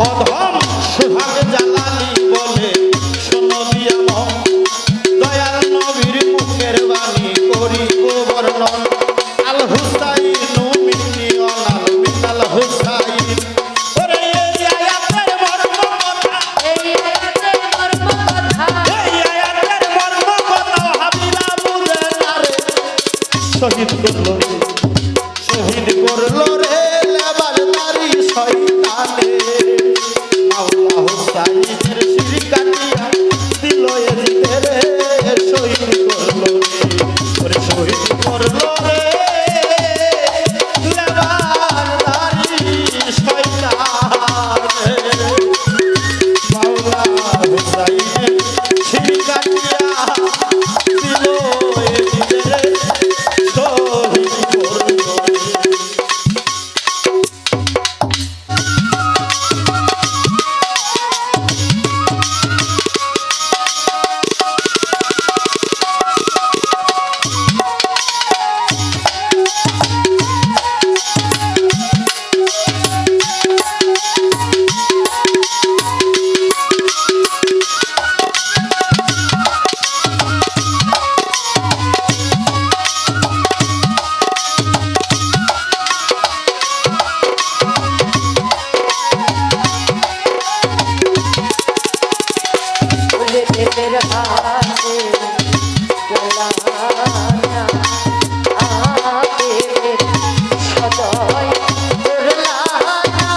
অধম সুহাগ জালালি বলে শোনো দিয়া মন, দয়াল নবীর মুখের বাণী করিব বর্ণন। আল হুসাইন মিন্নি অনাল মিনাল হুসাইন। ওরে এই আয়াতের মর্ম কথা,
এই আয়াতের মর্ম কথা,
এই আয়াতের মর্ম কথা হাবিলা বুঝে না রে। শহীদ করলো রে, শহীদ করলো রে লেবাসদারি শয়তানে, মাওলা হোসাইনের শির কাটিয়া দিল এজিদে রে। শহীদ করলো রে, ওরে শহীদ করলো রে লেবাসদারি শয়তানে, মাওলা হোসাইনের শির কাটিয়া দিল এজিদে রে। শহীদ করলো রে।
ওরে দেবের হাতে গলানা, দেবের সদয় করলানা।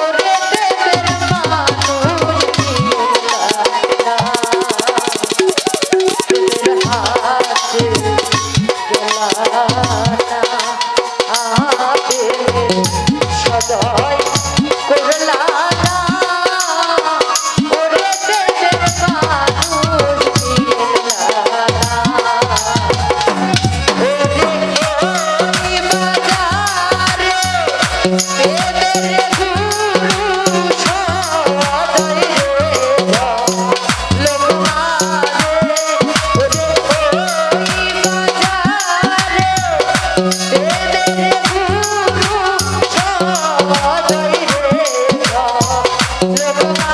ওরে দেবের মানুষ দিলানা, দেবের হাতে গলানা, দেবের সদয় করলানা। ওরে দেবের মানুষ দিলানা, ওরে ওই বাজারে দেবের গুরু সদয় রে লোকমানে। ওরে ওই বাজারে দেবের গুরু সদয় রে লোকমানে।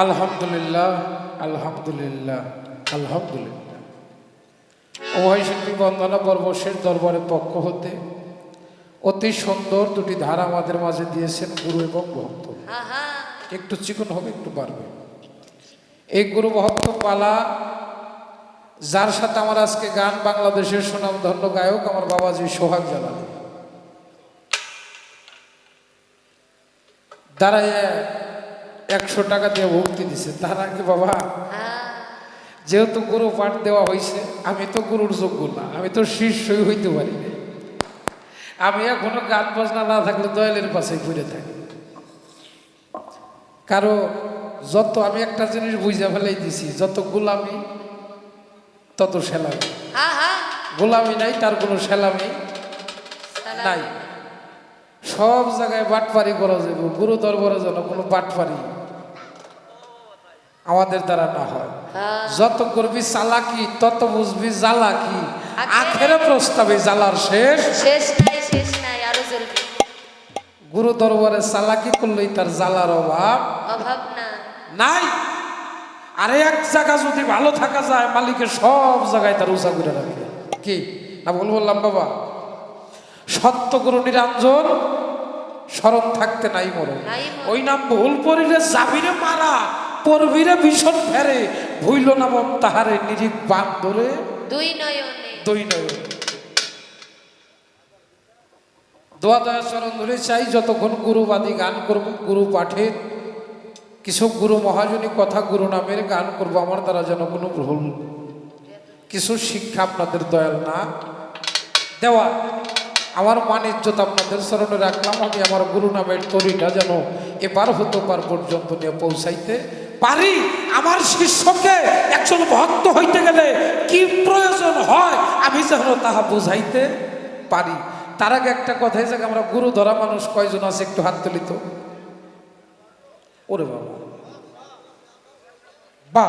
আলহামদুলিল্লাহ, আলহামদুলিল্লাহ, আলহামদুলিল্লাহ। অভয় শিল্পী বন্দনা পর্বশের দরবারের পক্ষ হতে অতি সুন্দর দুটি ধারা আমাদের মাঝে দিয়েছেন গুরু এবং ভক্ত।
আহা
একটু চিকন হবে, একটু বাড়বে। এই গুরু ভক্ত পালা, যার সাথে আমার আজকে গান, বাংলাদেশের সুনামধন্য গায়ক আমার বাবাজি সোহাগ জালালি, দাঁড়ায় 100 টাকা দিয়ে ভক্তি দিছে। তার আগে বাবা, যেহেতু গুরু পাঠ দেওয়া হয়েছে, আমি তো গুরুর যোগ্য না, আমি তো শিষ্যই হইতে পারি না। আমি এখনো গান বাজনা না থাকলে দয়ালের পাশে ঘুরে থাকি। কারো যত, আমি একটা জিনিস বুঝে ফেলাই দিছি, যত গোলামি তত সেলামি।
আহা
গোলামি নাই, তার কোনো সেলামি নাই। সব জায়গায় বাটপারি করা যাবে, গুরু দরবারে যেন কোনো বাটপারি আমাদের দ্বারা না হয়। যত করবি চালাকি তত বুঝবি জ্বালাকি, আখেরে প্রস্তাবে জ্বালার শেষ
শেষ নাই আরো জ্বলবে।
গুরু দরবারে চালাকি করলেই তার জ্বালার অভাব
অভাব না
নাই। আরে এক জায়গা যদি ভালো থাকা যায়, মালিকের সব জায়গায় তার উঁচা করে রাখে। কি না ভুল বললাম বাবা? সত্য গুরু নিরঞ্জন, স্মরণ থাকতে নাই মরণ। ওই নাম ভুল পড়িলে যাবিরে মারা, পড়বিরে ভীষণ ফেরে, ভুইল না মন তাহারে নিরিখ বান ধরে
দুই নয়নে।
দোয়া দয়া চরণ ধরে চাই, যতক্ষণ গুরুবাদী গান করব, গুরু পাঠে কিছু গুরু মহাজনী কথা, গুরু নামের গান করব, আমার দ্বারা যেন কোনো ভুল কিছু শিক্ষা আপনাদের দয়াল না দেওয়া। আমার মান ইজ্জত আপনাদের চরণে রাখলাম। আমি আমার গুরু নামের তরিটা যেন এবার হতে পার পর্যন্ত নিয়ে পৌঁছাইতে পারি। আমার শিষ্যকে একজন ভক্ত হইতে গেলে কি প্রয়োজন হয় আমি যেন তাহা বুঝাইতে পারি। তার আগে একটা কথা, যে আমরা গুরু ধরা মানুষ কয়জন আছে একটু হাত তুলিত। ওরে বাবা, বা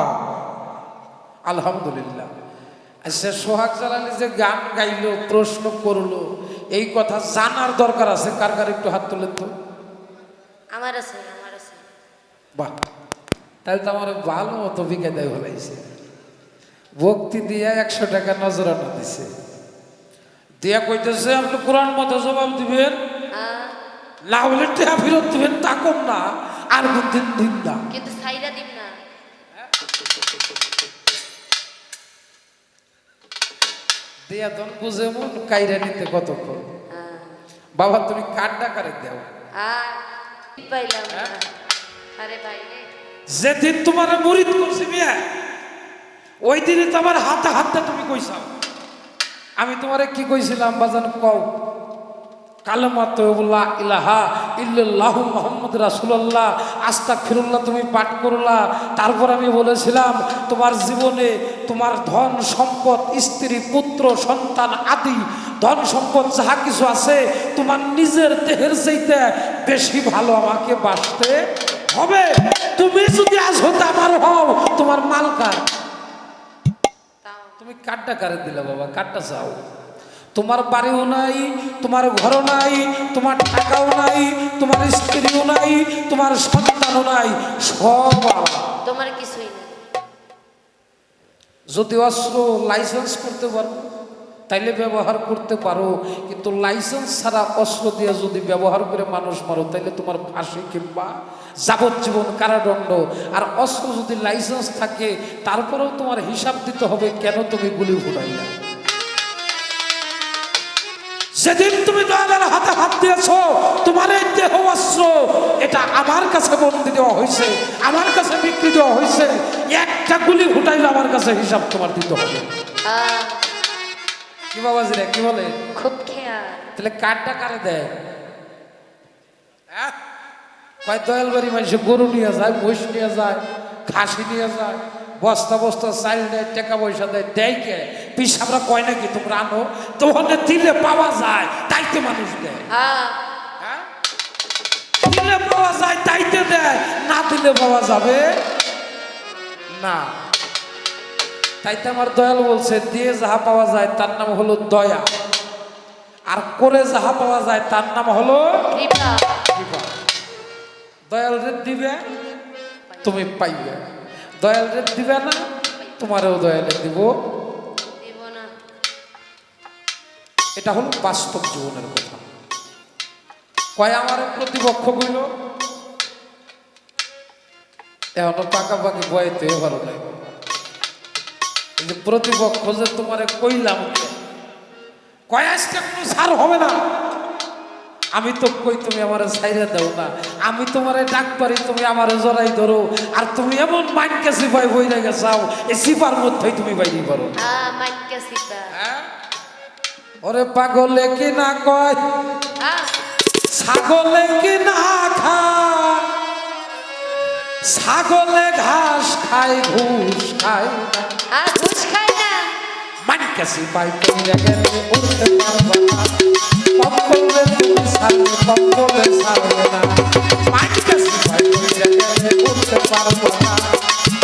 আলহামদুলিল্লাহ। আচ্ছা, সোহাগ জালালি যে গান গাইলো, প্রশ্ন করলো, এই কথা জানার দরকার আছে কার কার? একটু হাত তুলেন তো।
আমার আছে।
বাহ, তাহলে তো আমার ভালো মতো বিকে দেয় হলাইছে। ভক্তি দিয়া 100 টাকা নজরানা দিছে, দিয়া কইতেছে আপনি কোরআন মতো জবাব দিবেন, না হলে টাকা ফেরত দিবেন, তা কম না, আর বুদ্ধির দিন না,
কিন্তু ছাইরা দিন না।
দিয়া তখন বুঝে মন কাইরা নিতে কতক্ষণ। বাবা তুমি কার্ডটা কারে দাও।
পাইলাম না। আরে ভাই রে,
যেদিন তোমার মুরিদ করছি মিয়া, ওই দিনই তো আমার হাতে হাতে তুমি কইসাও। আমি তোমারে কি কইছিলাম বাজান কও? কালেমা তয়্যিবা ইলাহা ইল্লাল্লাহু মুহাম্মদ রাসূলুল্লাহ আস্তাগফিরুল্লাহ তুমি পাঠ করলা। তারপর আমি বলেছিলাম তোমার জীবনে তোমার ধন সম্পদ, স্ত্রী পুত্র সন্তান আদি ধন সম্পদ যাহা কিছু আছে, তোমার নিজের দেহের চাইতে বেশি ভালো আমাকে বাসতে হবে। তুমি যদি আজ হতে আমার হও, তোমার মাল কার? তুমি কার্ডটা কারে দিলা বাবা? কার্ডটা চাও। তোমার বাড়িও নাই, তোমার ঘরও নাই, তোমার টাকাও নাই, তোমার স্ত্রীও নাই, তোমার সন্তানও নাই, সব
তোমার কিছুই নাই।
যদি অস্ত্র লাইসেন্স করতে পারো তাইলে ব্যবহার করতে পারো, কিন্তু লাইসেন্স ছাড়া অস্ত্র দিয়ে যদি ব্যবহার করে মানুষ মারো তাইলে তোমার ফাঁসি কিংবা যাবজ্জীবন কারাদণ্ড। আর অস্ত্র যদি লাইসেন্স থাকে তারপরেও তোমার হিসাব দিতে হবে কেন তুমি গুলি ফুটাইলা। যেদিন তুমি দয়ালের হাতে হাত দিয়েছো, তোমার এই দেহ অস্ত্র এটা আমার কাছে বন্দি দেওয়া হয়েছে, আমার কাছে বিক্রি দেওয়া হয়েছে। একটা গুলি ফুটাইলে আমার কাছে হিসাব তোমার দিতে হবে। কি বাবাজিরা কি বলে?
খুব খেয়াল।
তাহলে কার্ডটা কারে দেয়? কয় দয়াল বাড়ি মানুষ গরু নিয়ে যায়, মহিষ নিয়ে যায়, খাসি নিয়ে যায়, বস্তা বস্তা চাল দেয়, টাকা পয়সা দেয়। দেয় কে? পিসাবরা কয় নাকি তোমরা আনো, তোমাদের দিলে পাওয়া যায় তাইতে মানুষ দেয়। দিলে পাওয়া যায় তাইতে দেয়, না দিলে পাওয়া যাবে না। তাইতে আমার দয়াল বলছে, দিয়ে যাহা পাওয়া যায় তার নাম হলো দয়া, আর করে যাহা পাওয়া যায় তার নাম হলো
কৃপা।
দয়াল রে দিবে তুমি পাইবে, দয়াল রে দিবে না তোমারও দয়ালে দিব
দেব না।
এটা হলো বাস্তব জীবনের কথা। কয় আমার প্রতিপক্ষ কইল এখনো পাকাপাকি বয়তে ভালো নাই এই যে প্রতিপক্ষ যে তোমারে কইলাম কয় আজকে কোনো ছাড় হবে না আমি তো কই তুমি আমারে ছাইরা দাও না আমি তোমারে ডাক পারি তুমি আমারে জড়াই ধরো আর তুমি এমন মাইনকে সিপাই বইরা গেছাও এই সিপার মধ্যেই তুমি বাইরে পারো
মাইকা সিপা
হ্যাঁ ওরে পাগলে কি না কয় ছাগলে কি না খায় ছাগলে ঘাস খায় ঘুষ খায় না
ঘুষ খায় না
মাইনকে সিপাই কইরা গেলে উঠতে পারবা না পম্পলে তুমি ছাড়বে পম্পলে ছাড়বে না মাইনকে সিপাই কইরা গেলে উঠতে পারবা না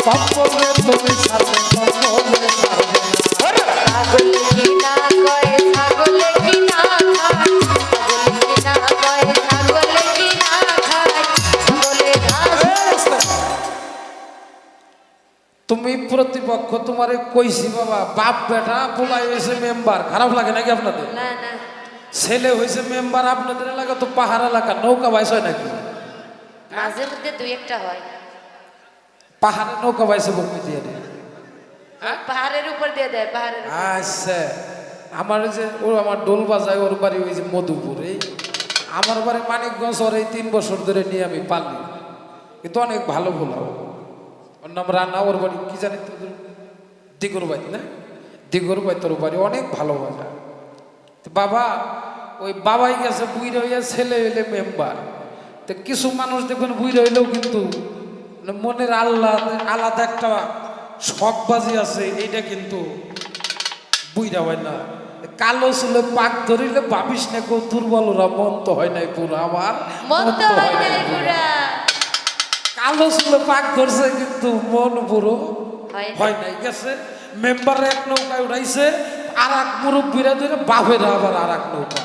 পম্পলে তুমি ছাড়বে পম্পলে ছাড়বে না
ছাগলে কি না কয় ছাগলে কি না খায় ছাগলে কি না কয় ছাগলে কি না খায় ছাগলে ঘাস
তুমি প্রতিপক্ষ তোমারে কইছি বাবা বাপ বেটা পোলাই হয়েছে মেম্বার খারাপ লাগে নাকি আপনাদের
না না
ছেলে হয়েছে মেম্বার আপনাদের এলাকা তো পাহাড় এলাকা নৌকা বাইস হয় নাকি
মাঝে মধ্যে দুই একটা হয়
পাহাড়ে নৌকা বাইসে বকমি দিয়ে দেয়
পাহাড়ের উপর দিয়ে দেয় পাহাড়ের উপর।
আচ্ছা আমার যে ও আমার ডোল বাজায় ওর বাড়ি ওই যে মধুপুরে আমার বাড়ি মানিকগঞ্জ ওর এই 3 বছর ধরে নিয়ে আমি পালি কিন্তু অনেক ভালো ভোলাও ওর নাম রানা ওর বাড়ি কি জানি তোদের দিগর বাড়ি না দিগর বাড়ি তোর বাড়ি অনেক ভালো বাজার তো বাবা ওই বাবাই গেছে বুইরা হইয়া ছেলে হইলে মেম্বার তো কিছু মানুষ দেখবেন বুইরা হইলেও কিন্তু মনের আলাদা একটা শখবাজি আছে এইটা কিন্তু বুইরা হয় না কালো চুলে পাক ধরিলে ভাবিস না কেউ দুর্বল ওরা মন তো হয় নাই পুরো আমার
মন তো হয় নাই পুরা
কালো চুলে পাক ধরছে কিন্তু মন পুরো
হয় না।
হয় নাই গেছে মেম্বার এক নৌকায় উঠাইছে আর এক মুরব্বীরা ধরে বাপের আবার আর এক নৌকা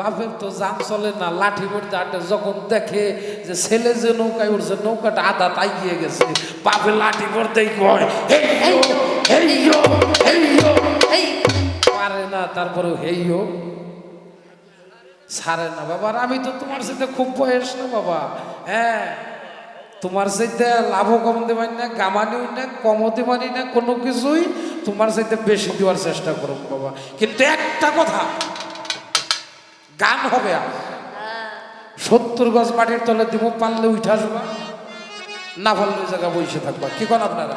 বাপের তো জান চলে না লাঠি পড়তে আটে যখন দেখে যে ছেলে যে নৌকায় উঠছে নৌকাটা আধা তাই গিয়ে গেছে বাপের লাঠি পড়তেই কয়
এই
পারে না তারপরে হেইও ছাড়ে না বাবা আর আমি তো তোমার সাথে খুব বয়স না বাবা হ্যাঁ তোমার সাথে লাভও কম দেবানি না গামানিও না কমও দেবানি না কোনো কিছুই তোমার সাথে বেশি দেওয়ার চেষ্টা করো বাবা কিন্তু একটা কথা গান হবে আর 70 গজ মাটির তলে দিব পারলে উঠে আসবা না পারলে ওই জায়গা বসে থাকবা কি কোন আপনারা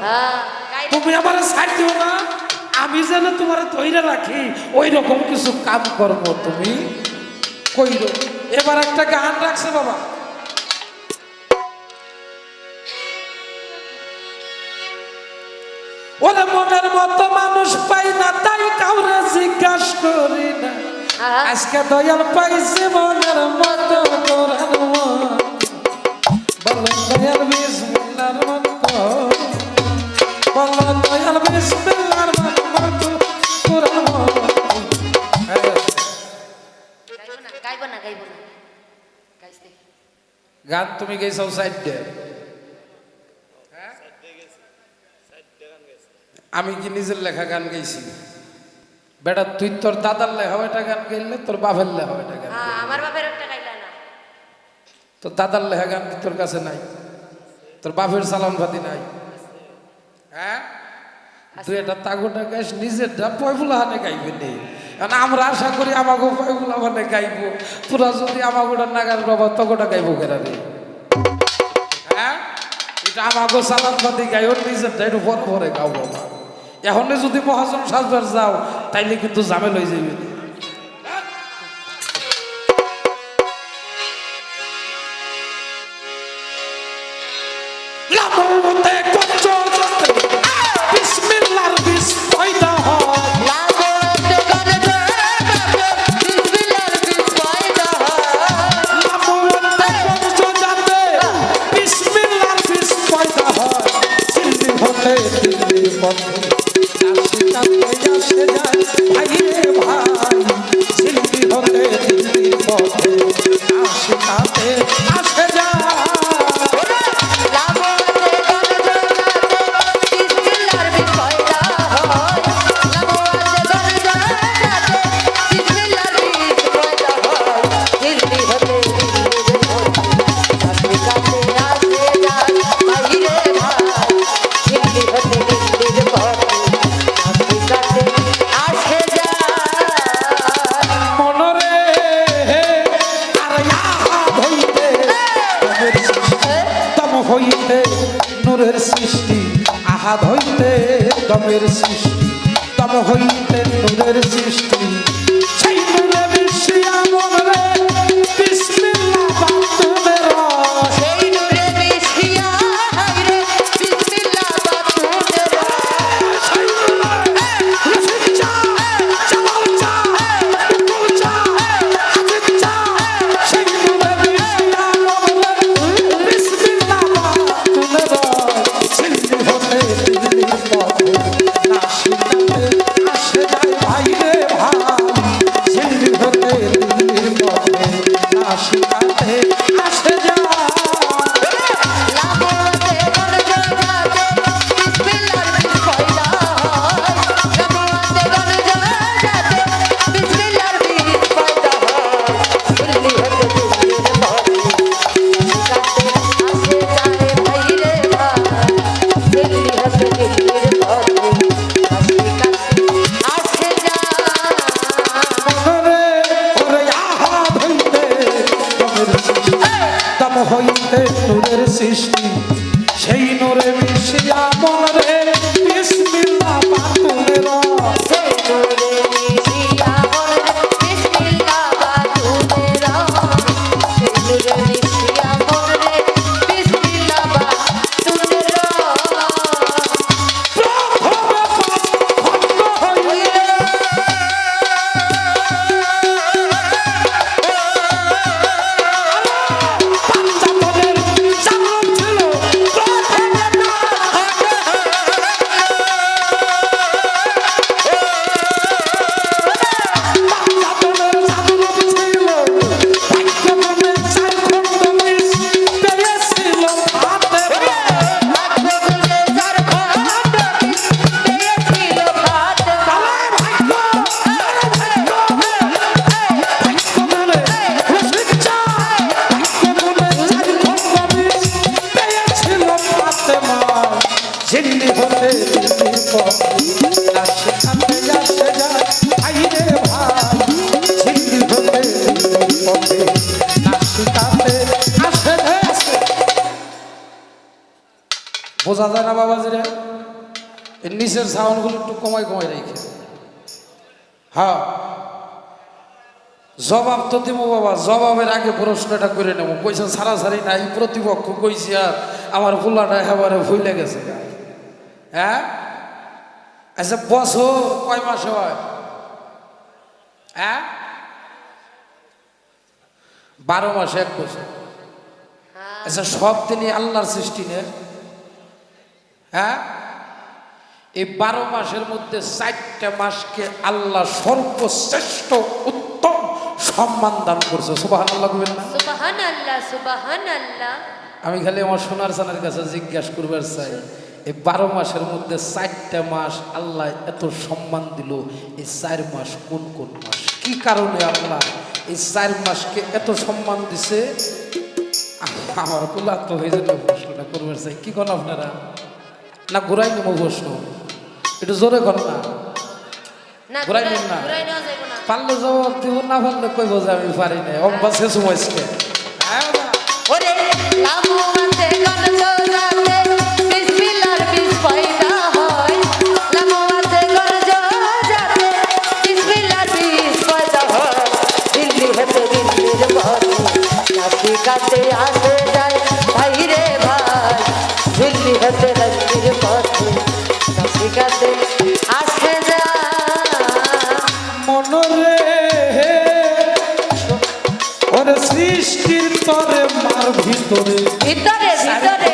তুমি আমার ছাড় দিও না আমি যেন তোমার তৈরি রাখি ওই রকম কিছু কাম করবো তুমি কইরো এবার একটা গান রাখছে বাবা ওরে মনের মতো মানুষ পাই না তাই কাউরে জিজ্ঞাসা করি না আজকে দয়াল পাইছে মনের মতো কোরআন বলো দয়াল বিসমিল্লাহর মতো বলো দয়াল বিসমিল্লাহর মতো কোরআন
গাইবো না গাইছে
গান তুমি গেছাও সাইড দে আমি কি নিজের লেখা গান গাইছি বেটা তুই তোর দাদার লেখা এটা গান গাইলে তোর বাপের লেখা এটা গান
আমার বাপের একটা গাইলা না
তোর দাদার লেখা গান কি তোর কাছে নাই তোর বাপের সালাম ফাতি নাই হ্যাঁ তুই এটা তাগুটা গাইস নিজেরটা পয়ফুলা হানে গাইবে নেই কারণ আমরা আশা করি আমাকে পয়ফুলা হানে গাইবো তোরা যদি আমাকে নাগার বাবা তগোটা গাইবো কেনা রে হ্যাঁ এটা আমাকে সালাম ফাতি গাই ওর নিজেরটা একটু বড় বড় গাও বাবা এখন যদি মহাজন সাজবার যাও তাইলে কিন্তু ঝামেল হয়ে যাবে বিসমিল্লাহর বিস পয়দা হয় বিসমিল্লাহর বিস পয়দা হয় সিদ্ধি হতে দিল্লি পথে আসে যায় ভাই রে ভাই সিদ্ধি হতে দিল্লি পথে আশিকাতে আসে যায় নূরের সৃষ্টি, আহাদ হইতে দমের সৃষ্টি, দম হইতে নূরের সৃষ্টি। সেই নূরে মিশিয়া মনরে বিসমিল্লাহ বাতুনের রস।
সেই নূরে মিশিয়া হায়রে বিসমিল্লাহ বাতুনের রস।
সেই নূরে রশিদ চা, জালাল চা, বিপুল চা, হাজির চা। সেই নূরে মিশিয়া মনরে বিসমিল্লাহ বাতুনের রস। সিন্ধি হতে দিল্লির পথে না শিখাতে আসে যায় ভাই রে ভাই। সিন্ধি হতে দিল্লির পথে না শিখাতে আসে যায়।
লামোতে গনজা যাতে বিসমিল্লাহর বীজ পয়দা হয়। লামোতে গনজা যাতে বিসমিল্লাহর বীজ পয়দা হয়। দিল্লি হতে দিল্লির পথে শিখাতে আসে যায় ভাই রে ভাই। দিল্লি হতে দিল্লির পথে শিখাতে আসে যায়।
মনরে ওরে আহাদ হইতে দমের সৃষ্টি, দম হইতে নূরের সৃষ্টি। সেই নূরে মিশিয়া মনরে বিসমিল্লাহ বাতুনের রস।
সেই নূরে মিশিয়া মনরে বিসমিল্লাহ বাতুনের রস। সেই নূরে মিশিয়া মনরে বিসমিল্লাহ বাতুনের রস। ভাগ্যগুলে যার খন্ড পেয়েছিল ফাতেমা।
জিন্দি হতে দিল্লির পথে না শিখাতে আসে যায় ভাই রে ভাই। জিন্দি হতে দিল্লির পথে না শিখাতে আসে যায়। বোঝা যায় না বাবাজিরা? এর নিচের সাউন্ডগুলো একটু কমাই কমাই রেখে। হ্যাঁ, জবাব তো দিব বাবা, জবাবের আগে প্রশ্নটা করে নেব। কইছেন সারাসারি নাই, প্রতিপক্ষ কইছি আর আমার পোলাটা একেবারে ভুলে গেছে। হ্যাঁ, আচ্ছা বছর কয় মাসে হয়? হ্যাঁ, 12 মাসে 1 বছর। আচ্ছা সব দিনই আল্লাহর সৃষ্টি নে? হ্যাঁ, এই 12 মাসের মধ্যে 4টা মাসকে আল্লাহ সর্বশ্রেষ্ঠ উত্তম সম্মান দান করছে। সুবহানাল্লাহ কইবেন না?
সুবহানাল্লাহ সুবহানাল্লাহ।
আমি খালি আমার সোনার সানের কাছে জিজ্ঞাসা করবার চাই, এই 12 মাসের মধ্যে 4টা মাস আল্লাহ এত সম্মান দিল, এই 4 মাস কোন কোন মাস? কি কারণে আল্লাহ এই 4 মাসকে এত সম্মান দিছে? আমার পোলা তো হয়ে যেত প্রশ্নটা করবার চাই। কি কোন আপনারা না ঘুরাই নেব প্রশ্ন? একটু জোরে কর না।
না
ঘুরাই নিন না।
ঘুরাই নেওয়া যাবে না।
পারলে জবাব দিব, না পারলে কইব যে আমি পারি না। অভ্যাস শেষ হয়েছে।
ওরে লামোতে গনজা যাতে বিসমিল্লাহর বীজ পয়দা হয়। লামোতে গনজা যাতে বিসমিল্লাহর বীজ পয়দা হয়। দিল্লি হতে দিল্লির পথে না শিখাতে আসে যায় ভাই রে ভাই। দিল্লি হতে দিল্লির পথে না শিখাতে আসে যায়।
মনরে ওরে সৃষ্টির তরে মার ভিতরে
ভিতরে ভিতরে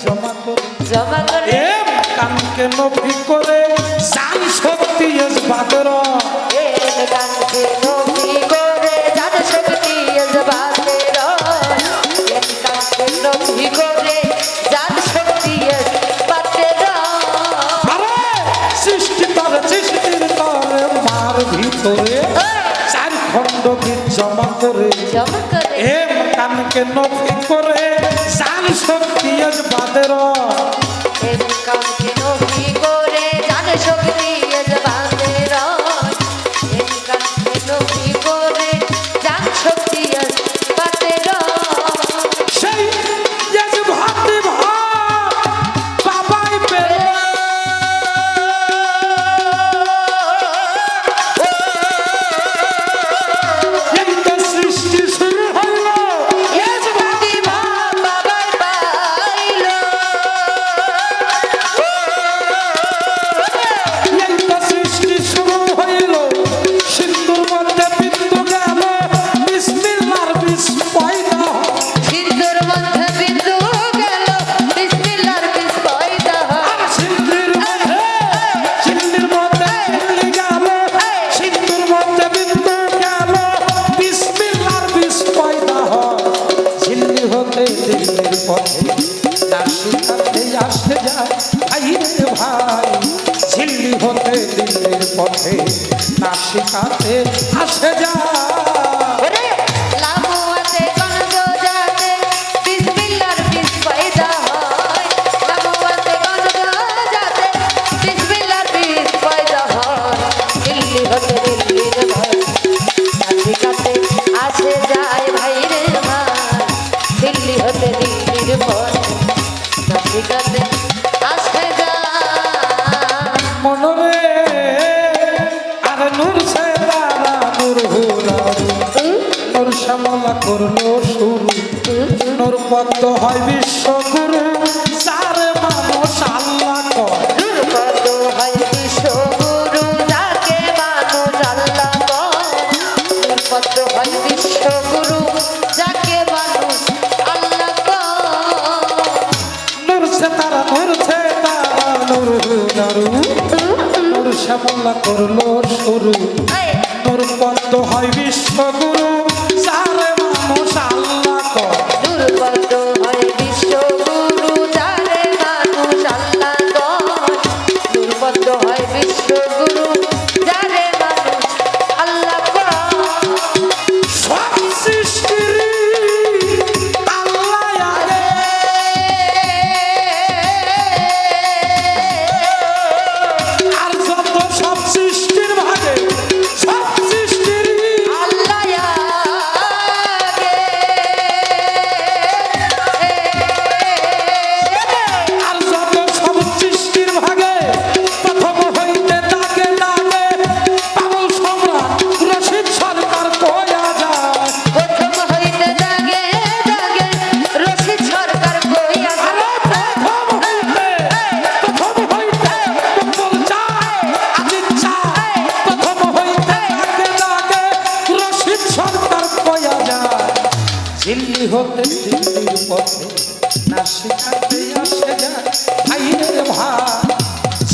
জমা করে
জমা করে
এ কানকে নফি করে জান শক্তি এস বাদর।
এক কানকে নফি করে জান শক্তি এস বাদর। এক কানকে নফি করে জান শক্তি এস বাদর।
আরে সৃষ্টির তরে মার ভিতরে 4 খণ্ড বীজ জমা করে
জমা করে
এ কানকে নফি করে জান শক্তি এস বাদর।
এক কানকে নফি করে জান শক্তি এস বাদর। এক কানকে নফি করে জান শক্তি এস বাদর।
সেই যে ভাতে ভাত পথে নাসিকাতে আসে যা
ওরে লামুয়াতে গঞ্জ যাতে বিসমিল্লাহর বিস পয়দা হয় লামুয়াতে গঞ্জ যাতে বিসমিল্লাহর বিস পয়দা হয় দিল্লি হতে দিল্লির ভাই নাসিকাতে আসে যায় ভাই রে ভাই দিল্লি হতে দিল্লির ভাই নাসিকাতে আসে যায়
মনরে আর নূর সে তারা নূর হুরারু নূর শ্যামলা করলো শুরু নূর পদ্ম হয় বিশ্বগুরু যার মানুষ আল্লাহ কয়
দুর্গত হয় বিশ্বগুরু যাকে মানুষ আল্লাহ কয় দুর্গত হয় বিশ্বগুরু যাকে মানুষ আল্লাহ কয়
নূর সে তারা নূর হুরারু নূর শ্যামলা করলো শুরু
এই,
নূর পদ্ম হয় বিশ্বগুরু যার মানুষ আল্লাহ কয়
দুর্গত হয় বিশ্বগুরু যাকে মানুষ আল্লাহ কয় দুর্গত হয় বিশ্বগুরু যাকে মানুষ আল্লাহ কয়
সব সৃষ্টির আল্লাহ আগে আর যত সব সৃষ্টির ভাগে সব সৃষ্টির
আল্লাহ আগে
আর যত সব সৃষ্টির ভাগে প্রথম হইতে তাকে লাগে পাগল সম্রাট রশিদ সরকার কয়া যায়
প্রথম হইতে জাগে জাগে রশিদ সরকার কইয়া
আরে প্রথম হইতে মঙ্গল চায় আজিজ চায় প্রথম হইতে তাকে লাগে রশিদ সরকার কয়া যায় দিল্লি হতে দিল্লির পথে নাসিকাতে আসে যায় ভাইয়ের ভাই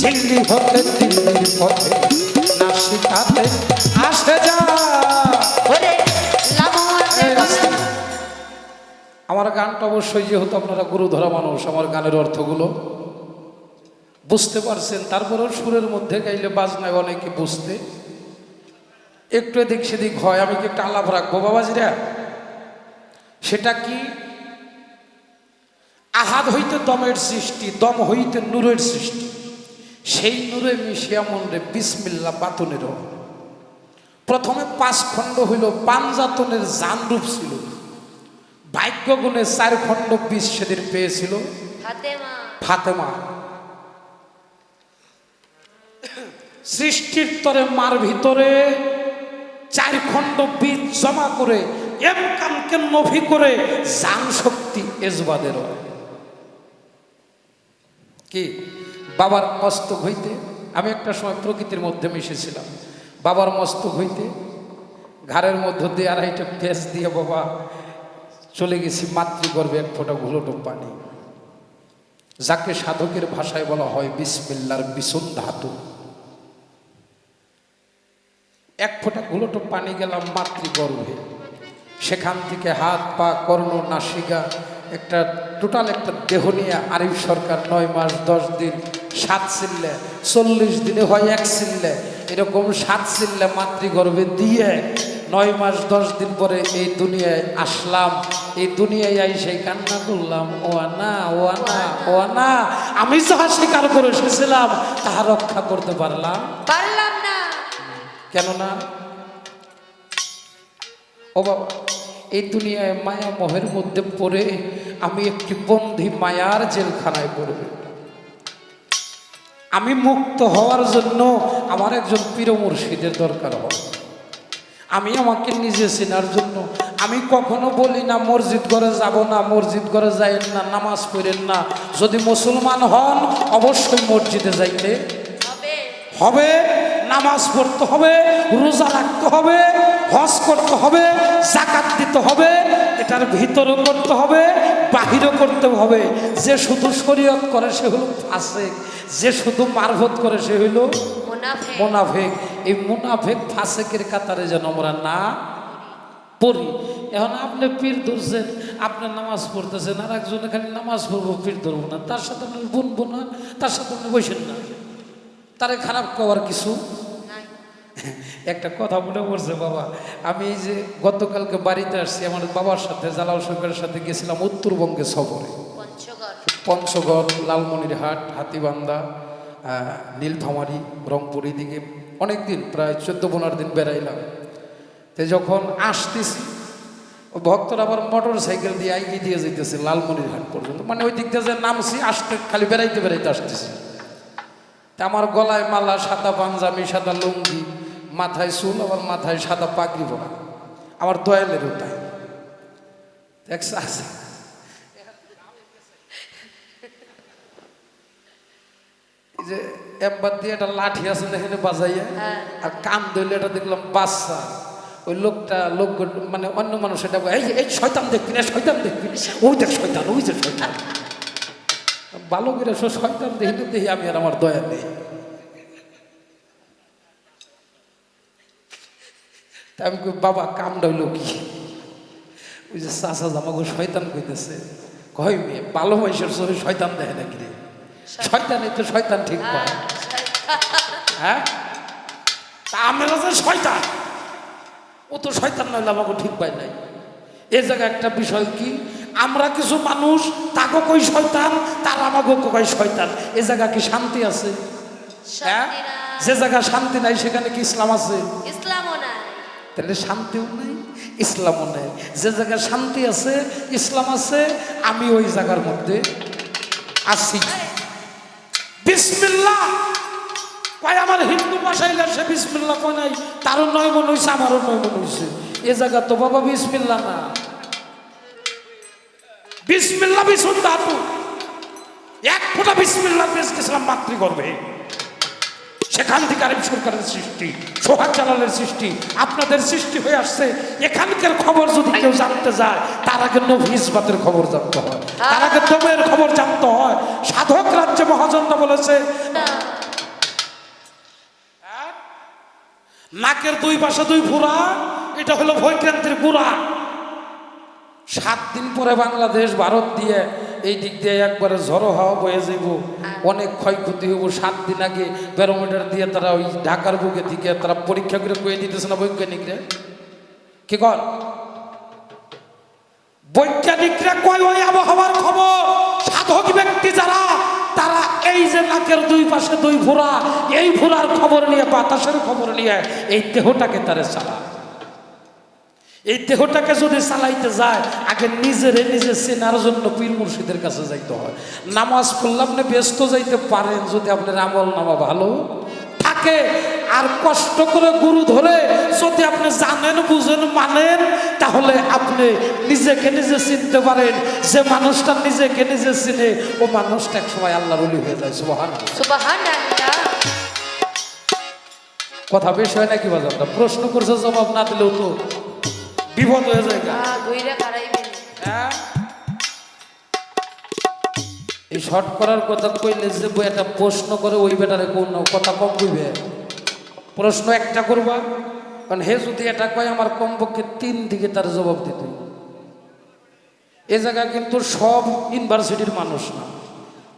দিল্লি হতে দিল্লির পথে নাসিকাতে আসে যায়
ওরে লামুয়াতে
এই রাস্তা। আমার গানটা অবশ্যই যেহেতু আপনারা গুরু ধরা মানুষ আমার গানের অর্থগুলো বুঝতে পারছেন তারপরেও সুরের মধ্যে গাইলে বাজনায় অনেকে বুঝতে একটু এদিক সেদিক হয় আমি কি একটা আলাপ রাখবো বাবাজিরা সেটা কি আহাদ হইতে দমের সৃষ্টি দম হইতে নূরের সৃষ্টি সেই নূরে মিশিয়া মনরে বিসমিল্লা বাতনের প্রথমে 5 খণ্ড হইল পাঞ্জাতনের জানরূপ ছিল ভাগ্য গুণে 4 খণ্ড বীজ সেদিন পেয়েছিল
ফাতেমা
ফাতেমা সৃষ্টির তরে মার ভিতরে 4 খণ্ড বীজ জমা করে এম কামকে নভি করে জান শক্তি এজবাদের কি বাবার মস্তক হইতে আমি একটা সময় প্রকৃতির মধ্যে মিশেছিলাম বাবার মস্তক হইতে ঘাড়ের মধ্য দিয়ে 2.5টা পেঁচ দিয়ে বাবা চলে গেছি মাতৃগর্ভে 1 ফোঁটা ঘুলোটো পানি যাকে সাধকের ভাষায় বলা হয় বিসমিল্লার বিশুন ধাতু 1 ফোঁটা ঘুলোটো পানি গেলাম মাতৃগর্ভে সেখান থেকে হাত পা কর্ণ নাসিকা একটা টোটাল একটা দেহ নিয়ে আরিফ সরকার 9 মাস 10 দিন 7 চিল্লে 40 দিনে হয় 1 চিল্লে এরকম 7 চিল্লে মাতৃগর্ভে দিয়ে 9 মাস 10 দিন পরে এই দুনিয়ায় আসলাম এই দুনিয়ায় আই সেই কান্না করলাম ও আনা ও আনা ও আনা আমি যাহা স্বীকার করে এসেছিলাম তাহা রক্ষা করতে পারলাম
পারলাম না
কেননা ও বাবা এই দুনিয়ায় মায়া মোহের মধ্যে পড়ে আমি একটি বন্দী মায়ার জেলখানায় পড়বে আমি মুক্ত হওয়ার জন্য আমার একজন পীর মুর্শিদের দরকার হবে আমি আমাকে নিজে চেনার জন্য আমি কখনো বলি না মসজিদ ঘরে যাব না মসজিদ ঘরে যাইেন না নামাজ পড়েন না যদি মুসলমান হন অবশ্যই মসজিদে যাইতে
হবে
হবে নামাজ পড়তে হবে রোজা রাখতে হবে হজ করতে হবে যাকাত দিতে হবে এটার ভিতরও করতে হবে বাহিরও করতে হবে যে শুধু শরীয়ত করে সে হলো ফাসেক যে শুধু মারফত করে সে হইল
মুনাফিক
মুনাফেক এই মুনাফেক ফাসেকের কাতারে যেন আমরা না পড়ি এখন আপনি পীর ধরছেন আপনি নামাজ পড়তেছেন আর একজনে খালি নামাজ পড়বো পীর ধরবো না তার সাথে আপনি বুনবো না তার সাথে আপনি বসেন না তারে খারাপ করার কিছু
নাই
একটা কথা মনে পড়ছে বাবা, আমি এই যে গতকালকে বাড়িতে আসছি আমার বাবার সাথে, জালাল সরকারের সাথে গেছিলাম উত্তরবঙ্গে সফরে। পঞ্চগড়, লালমনিরহাট, হাতিবান্ধা, নীলফামারী, রংপুর, দিকে অনেক দিন, প্রায় 14-15 দিন বেড়াইলাম। তো যখন আসতেছি ভক্তরা আবার মোটর সাইকেল দিয়ে এগিয়ে দিয়ে যেতেছে লালমনিরহাট পর্যন্ত, মানে ওই দিক দিয়ে যে নামছি আসতে খালি বেড়াইতে বেড়াইতে আসতেছি। তা আমার গলায় মালা, সাদা পাঞ্জাবি, সাদা লুঙ্গি, মাথায় চুল, আবার মাথায় সাদা পাগড়ি পরা, আমার দয়ালেরও তাই। দেখছ যে একবার দিয়ে একটা লাঠি আছে দেখেন বাজাইয়া, আর কান ধরলে এটা দেখলাম বাচ্চা। ওই লোকটা মানে অন্য মানুষ এটা এই শয়তান দেখবি না, শয়তান দেখবি না, ওই দেখ শয়তান, ওই যে শয়তান। ভালো করে শয়তান দেখলে দেখি আমি আর আমার দয়া নেই। তা আমি কই বাবা কামটা হইল কি? ওই যে চাচা জামাগো শয়তান কইতেছে। কয় মেয়ে ভালো মানুষের চোখে শয়তান দেখে নাকি রে? শয়তানই তো শয়তান ঠিক পায়। হ্যাঁ, তা আমরা যে শয়তান, ও তো শয়তান নইলে আমাকে ঠিক পায় নাই। এ জায়গায় একটা বিষয় কি, আমরা কিছু মানুষ তাকে কই শয়তান, তার আমাকে কই শয়তান। এ জায়গা কি শান্তি আছে? হ্যাঁ, যে জায়গা শান্তি নাই সেখানে কি ইসলাম আছে?
ইসলামও নাই।
তাহলে শান্তিও নেই, ইসলামও নেই। যে জায়গায় শান্তি আছে, ইসলাম আছে, আমি ওই জায়গার মধ্যে আছি। বিসমিল্লাহ কয় আমার হিন্দু ভাষায় সে বিসমিল্লাহ কয় নাই, তারও 9 মন হয়েছে, আমারও 9 মন হয়েছে। এ জায়গা তো বাবা বিসমিল্লাহ না। বিসমিল্লাহ বিশুদ্ধ ধাতু, 1 ফোঁটা বিসমিল্লাহ পেশ গেছিলাম মাতৃগর্ভে। সেখান থেকে আরিফ সরকারের সৃষ্টি, সোহাগ জালালের সৃষ্টি, আপনাদের সৃষ্টি হয়ে আসছে। এখানকার খবর যদি কেউ জানতে যায়, তার আগে নবী ইসবাতের খবর জানতে হয়, তার আগে দমের খবর জানতে হয়। সাধক রাজ্যে মহাজনরা বলেছে নাকের 2 পাশে 2 ফোঁড়া, এটা হলো ভয়ক্রান্তির গুড়া। 7 দিন পরে বাংলাদেশ ভারত দিয়ে এই দিক দিয়ে একবারে ঝড়ো হাওয়া বয়ে যাইব, অনেক ক্ষয়ক্ষতি হইব। 7 দিন আগে ব্যারোমিটার দিয়ে তারা ওই ঢাকার বুকে দিকে তারা পরীক্ষা করে কয়ে দিতেছে না বৈজ্ঞানিকরা। কি কর বৈজ্ঞানিকরা কয় ওই আবহাওয়ার খবর। সাধক ব্যক্তি যারা, তারা এই যে নাকের 2 পাশে 2 ফোঁড়া, এই ফোঁড়ার খবর নিয়ে, বাতাসের খবর নিয়ে এই দেহটাকে তারা চালা। এই দেহটাকে যদি চালাইতে যায়, আগে নিজে চেনার জন্য পীর মুর্শিদের কাছে যাইতে হয়। নামাজ পড়লে আপনি ব্যস্ত যাইতে পারেন যদি আপনার আমল নামা ভালো থাকে, আর কষ্ট করে গুরু ধরে যদি আপনি জানেন, বুঝেন, মানেন, তাহলে আপনি নিজেকে নিজে চিনতে পারেন। যে মানুষটা নিজেকে নিজে চিনে, ও মানুষটা এক সময় আল্লাহর ওলি হয়ে যায়। সুবহানাল্লাহ, সুবহানাল্লাহ। কথা বেশ হয় নাকি বাজারটা? প্রশ্ন করছে, জবাব না দিলেও তো বিপদ হয়ে যায়। হ্যাঁ, এই শর্ট করার কথা কইলে যে একটা প্রশ্ন করে ওই বেটারে কোন কথা কম কইবে। প্রশ্ন একটা করবা, কারণ হে যদি এটা কয় আমার কমপক্ষে 3 দিকে তার জবাব দিতে। এ জায়গা কিন্তু সব ইউনিভার্সিটির মানুষ না,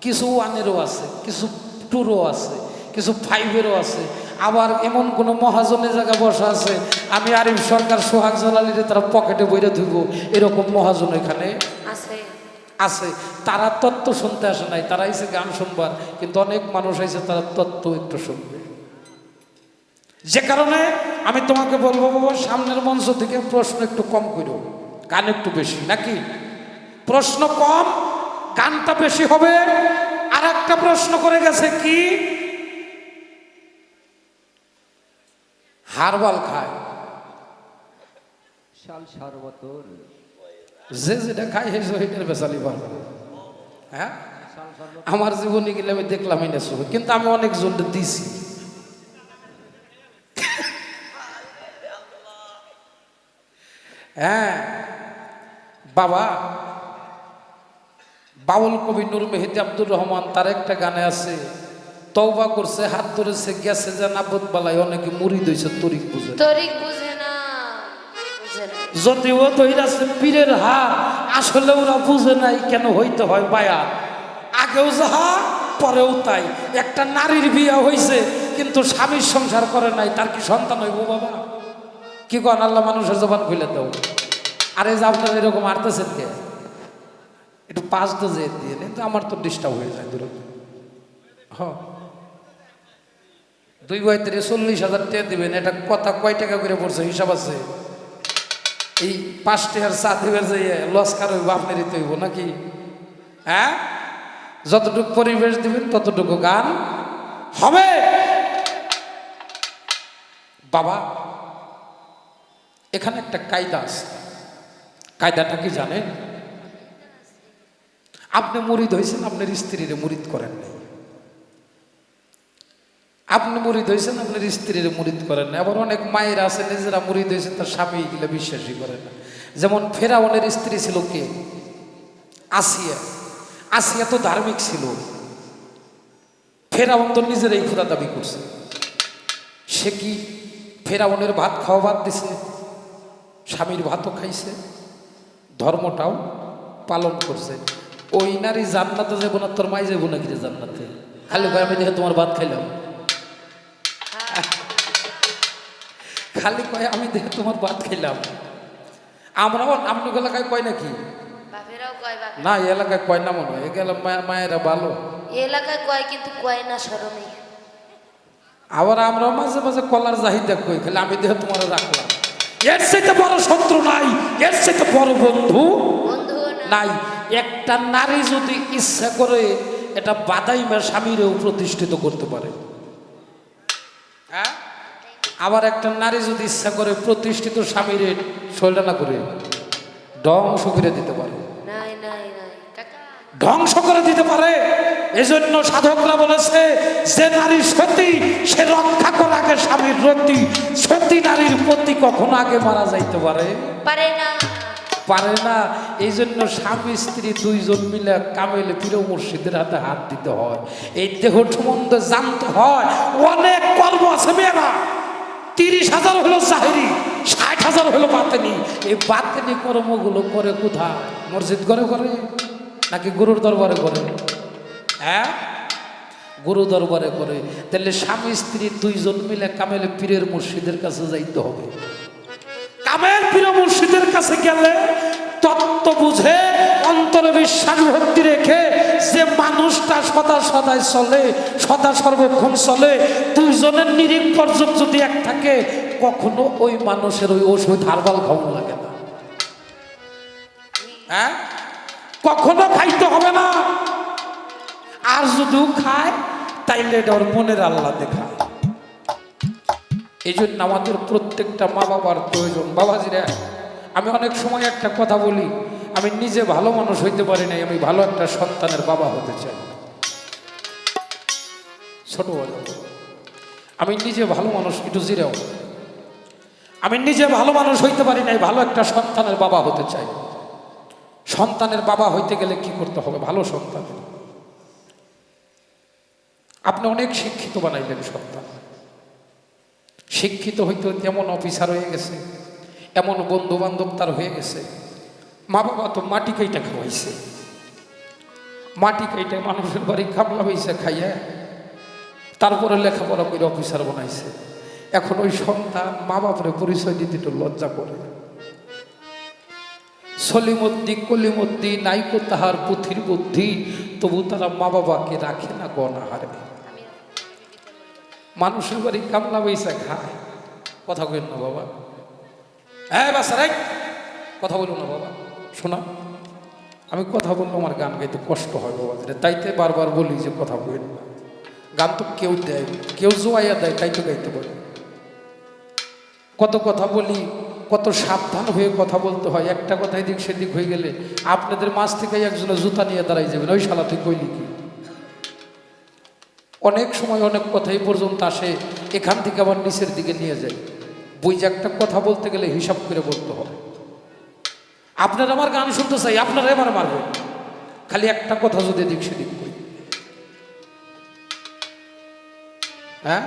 কিছু 1-এরও আছে, কিছু 2-রও আছে, কিছু 5-এরও আছে। আবার এমন কোনো মহাজনের জায়গা বসা আছে, আমি আরিফ সরকার, সোহাগ জালালিরে তারা পকেটে বইরে ধুইব, এরকম মহাজন এখানে আছে। তারা তত্ত্ব শুনতে আসে নাই, তারা এসে গান শুনবার, কিন্তু অনেক মানুষ আইছে তারা তত্ত্ব একটু শুনবে। যে কারণে আমি তোমাকে বলবো বাবা, সামনের মঞ্চ থেকে প্রশ্ন একটু কম করো, গান একটু বেশি, নাকি? প্রশ্ন কম, গানটা বেশি হবে। আর একটা প্রশ্ন করে গেছে কি, হারবাল খায়, যে যেটা খায় সেটার বেচালি পারবে। হ্যাঁ, আমার জীবনে গেলে আমি দেখলাম এই না, কিন্তু আমি অনেক জনকে দিছি। হ্যাঁ বাবা, বাউল কবি নূর মেহেদি আব্দুর রহমান, তার একটা গানে আছে, তওবা করছে, হাত ধরেছে, গেছে যে নাবত বালাই, অনেকে মুড়ি দইছে, তরিক বুঝে না। যদিও ধইরাছে পীরের হাত, আসলে ওরা বুঝে নাই কেন হইতে হয় বায়াত। আগেও যাহা, পরেও তাই। একটা নারীর বিয়া হইছে, কিন্তু স্বামীর সংসার করে নাই, তার কি সন্তান হইব বাবা? কি কন আল্লাহ মানুষের জবান খুলে দাও। আরে যে আপনার এরকম আরতেছেন কে? একটু পাঁচ তো যে দিয়ে কিন্তু আমার তো ডিস্টার্ব হয়ে যায় দূরে। হ্যাঁ, 2 বই 40,000 টাকা দিবেন, এটা কথা কয় টাকা করে পড়ছে হিসাব আছে? এই 5 টাকার চা দিবেন যে লস কার হইব আপনারই তো হইব নাকি? হ্যাঁ, যতটুকু পরিবেশ দিবেন ততটুকু গান হবে। বাবা এখানে একটা কায়দা আছে, কায়দাটা কি জানেন? আপনি মুরিদ হয়েছেন, আপনার স্ত্রীরে মুরিদ করেন নাই। আপনি মুরিদ হয়েছেন, আপনার স্ত্রীরে মুরিদ করেন না। আবার অনেক মায়ের আছে নিজেরা মুরিদ হয়েছেন, তার স্বামী গেলে বিশ্বাসই করে না। যেমন ফেরাউনের স্ত্রী ছিল কে? আসিয়া। আসিয়া তো ধার্মিক ছিল, ফেরাউন তো নিজেরাই খোদা দাবি করছে। সে কি ফেরাউনের ভাত খাওয়া বাদ দিছে? স্বামীর ভাতও খাইছে, ধর্মটাও পালন করছে। ওই নারী জান্নাতে যাবো না, তোর মাই যাবো নাকি রে জান্নাতে? খালি কয় আমি দেখে তোমার ভাত খাইলাম, খালি কয় আমি দেখে তোমার ভাত খাইলাম। আমরাও আপনার এলাকায় কয় নাকি?
বাপেরাও কয়, বাপ
না এই এলাকায় কয় না মনে হয়। এ গেলাম মায়েরা ভালো,
এই এলাকায় কয় কিন্তু কয় না শরমে।
আবার আমরাও মাঝে মাঝে কলার চাহিদা কই, খালি আমি দেখে তোমার রাখলাম। এর চাইতে বড় শত্রু নাই, এর চাইতে বড় বন্ধু
বন্ধু না
নাই। একটা নারী যদি ইচ্ছা করে এটা বাদাইমা স্বামীরেও প্রতিষ্ঠিত করতে পারে। হ্যাঁ, আবার একটা নারী যদি ইচ্ছা করে প্রতিষ্ঠিত স্বামীরে শৈলটা না করে ধ্বংস করে দিতে পারে,
নাই নাই নাই কাকা।
ধ্বংস করে দিতে পারে। এজন্য সাধকরা বলেছে যে নারী সতী সে রক্ষা করে আগে স্বামীর রতি। সতী নারীর প্রতি কখনো আগে মারা যাইতে পারে
পারে না,
পারে না। এই জন্য স্বামী স্ত্রী দুইজন মিলে কামেলে পীর মুর্শিদের হাতে হাত দিতে হয়। এই দেহ সম্বন্ধে জানতে হয়। অনেক কর্ম আছে মেয়েরা, 30,000 হলো জাহেরি, 60,000 হলো বাতেনি। এই বাতেনি কর্মগুলো করে কোথায়? মসজিদ ঘরে করে নাকি গুরুর দরবারে করে? হ্যাঁ, গুরু দরবারে করে। তাহলে স্বামী স্ত্রী দুইজন মিলে কামেলে পীরের মুর্শিদের কাছে যাইতে হবে। কামেল পীর মুর্শিদের কাছে গেলে তত্ত্ব বুঝে অন্তরে বিশ্বাস ভক্তি রেখে যে মানুষটা সদা সদাই চলে, সদা সর্বক্ষণ চলে, দুইজনের নিরিখ পর্যন্ত যদি এক থাকে, কখনো ওই মানুষের ওই ওষুধ হারবাল খাওয়া লাগে না। হ্যাঁ, কখনো খাইতে হবে না। আর যদিও খায় তাইলে এটা ওর মনের আল্লাহ দেখায়। এই জন্য আমাদের প্রত্যেকটা মা বাবার প্রয়োজন। বাবাজিরা, আমি অনেক সময় একটা কথা বলি, আমি নিজে ভালো মানুষ হইতে পারি নাই, আমি ভালো একটা সন্তানের বাবা হতে চাই। ছোট আমি নিজে ভালো মানুষ, একটু জিরাও, আমি নিজে ভালো মানুষ হইতে পারি নাই, ভালো একটা সন্তানের বাবা হতে চাই। সন্তানের বাবা হইতে গেলে কি করতে হবে? ভালো সন্তান। আপনি অনেক শিক্ষিত বানাইলেন সন্তান, শিক্ষিত হইতে হইতে এমন অফিসার হয়ে গেছে, এমন বন্ধু বান্ধব তার হয়ে গেছে। মা বাবা তো মাটি কাইটা খাওয়াইছে, মাটি কাইটা মানুষের বাড়ি খামলা হয়েছে খাইয়া, তারপরে লেখাপড়া করে অফিসার বানাইছে। এখন ওই সন্তান মা বাপরে পরিচয় দিতে একটু লজ্জা করে। সলিমদ্দি কলিমদ্দি নাইকো তাহার পুথির বুদ্ধি, তবু তারা মা বাবাকে রাখে না গণাহারে। মানুষের বাড়ি কামলা বৈশা খায়, কথা বলেন না বাবা। হ্যাঁ বাসারাই কথা বলুন না বাবা। শোনা, আমি কথা বললে আমার গান গাইতে কষ্ট হয় বাবা, তাইতে বারবার বলি যে কথা বলেন না। গান তো কেউ দেয়, কেউ জোয়াইয়া দেয়, তাই তো গাইতে পারে। কত কথা বলি, কত সাবধান হয়ে কথা বলতে হয়। একটা কথা এদিক সেদিক হয়ে গেলে আপনাদের মাঝ থেকে একজনের জুতা নিয়ে দাঁড়াই যাবেন, ওই শালা তুই কইলি কি। অনেক সময় অনেক কথাই পর্যন্ত আসে, এখান থেকে আবার নিচের দিকে নিয়ে যায়। বুঝে একটা কথা বলতে গেলে হিসাব করে বলতে হবে। আপনারা আমার গান শুনতে চাই, আপনারা এবার মারবেন, খালি একটা কথা যদি এদিক সেদিক করি। হ্যাঁ,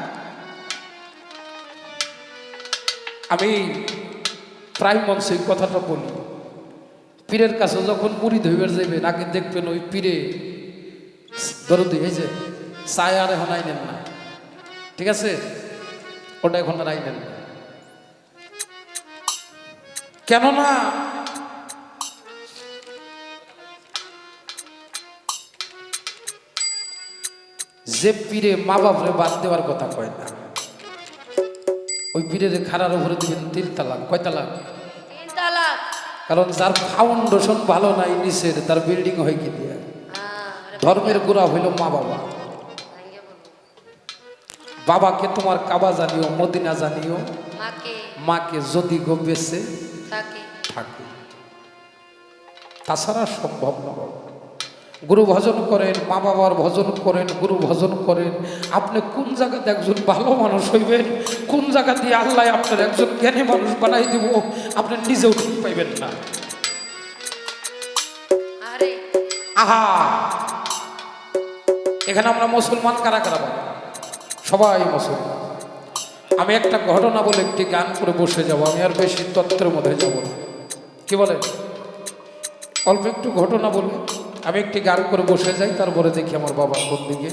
আমি প্রায় মঞ্চে এই কথাটা বলি। পীরের কাছে যখন মুড়ি ধইবার যাইবেন, আগে দেখবেন ওই পীরে দরদি এই যে চায় আর এখন আইনেন না, ঠিক আছে, ওটা এখন আর আইনেন না। কেননা যে পীরে মা বাপরে বাদ দেওয়ার কথা কয় না, ওই পীরের খাড়ার উপরে দিবেন 3 তালাক। কয় তালাক?
3 তালাক।
কারণ যার ফাউন্ডেশন ভালো নাই নিচের, তার বিল্ডিং হয় কি দিয়ে? ধর্মের গোড়া হইল মা বাবা। বাবাকে তোমার কাবা জানিও, মদিনা জানিও, মাকে যদি গো বেঁচে থাকে, তাছাড়া সম্ভব না। গুরু ভজন করেন, মা বাবার ভজন করেন, গুরু ভজন করেন। আপনি কোন জায়গাতে একজন ভালো মানুষ হইবেন, কোন জায়গা দিয়ে আল্লাহ আপনার একজন জ্ঞানী মানুষ বানাই দিব, আপনি নিজেও ঠিক পাইবেন না। আহা, এখানে আমরা মুসলমান কারা কারা বলি? সবাই মুসলমান। আমি একটা ঘটনা বলে একটি গান করে বসে যাব, আমি আর বেশি তত্ত্বের মধ্যে যাব না। কি বলে? অল্প একটু ঘটনা বলে আমি একটি গান করে বসে যাই, তারপরে দেখি আমার বাবা কোন দিকে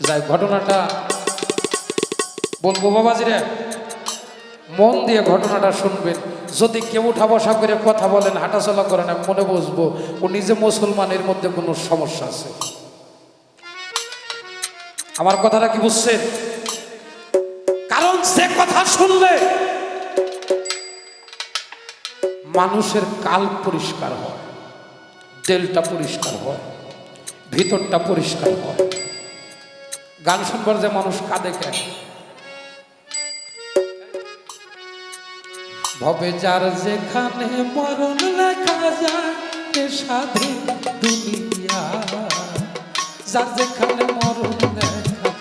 যাই। ঘটনাটা বলবো বাবাজিরা, মন দিয়ে ঘটনাটা শুনবেন। যদি কেউ উঠা বসা করে কথা বলেন, হাঁটাচলা করেন, আমি মনে বুঝবো ও নিজে মুসলমানের মধ্যে কোনো সমস্যা আছে। আমার কথাটা কি বুঝছেন? কারণ যে কথা শুনলে মানুষের কাল পরিষ্কার হয়, তেলটা পরিষ্কার হয়, ভিতরটা পরিষ্কার হয়। গান শুনবার যে মানুষ কাঁদে কেন? ভবে যার যেখানে মরণ লেখা যায়, স্বাধীন দুনিয়া। যার যেখানে মরণ লেখা যায়,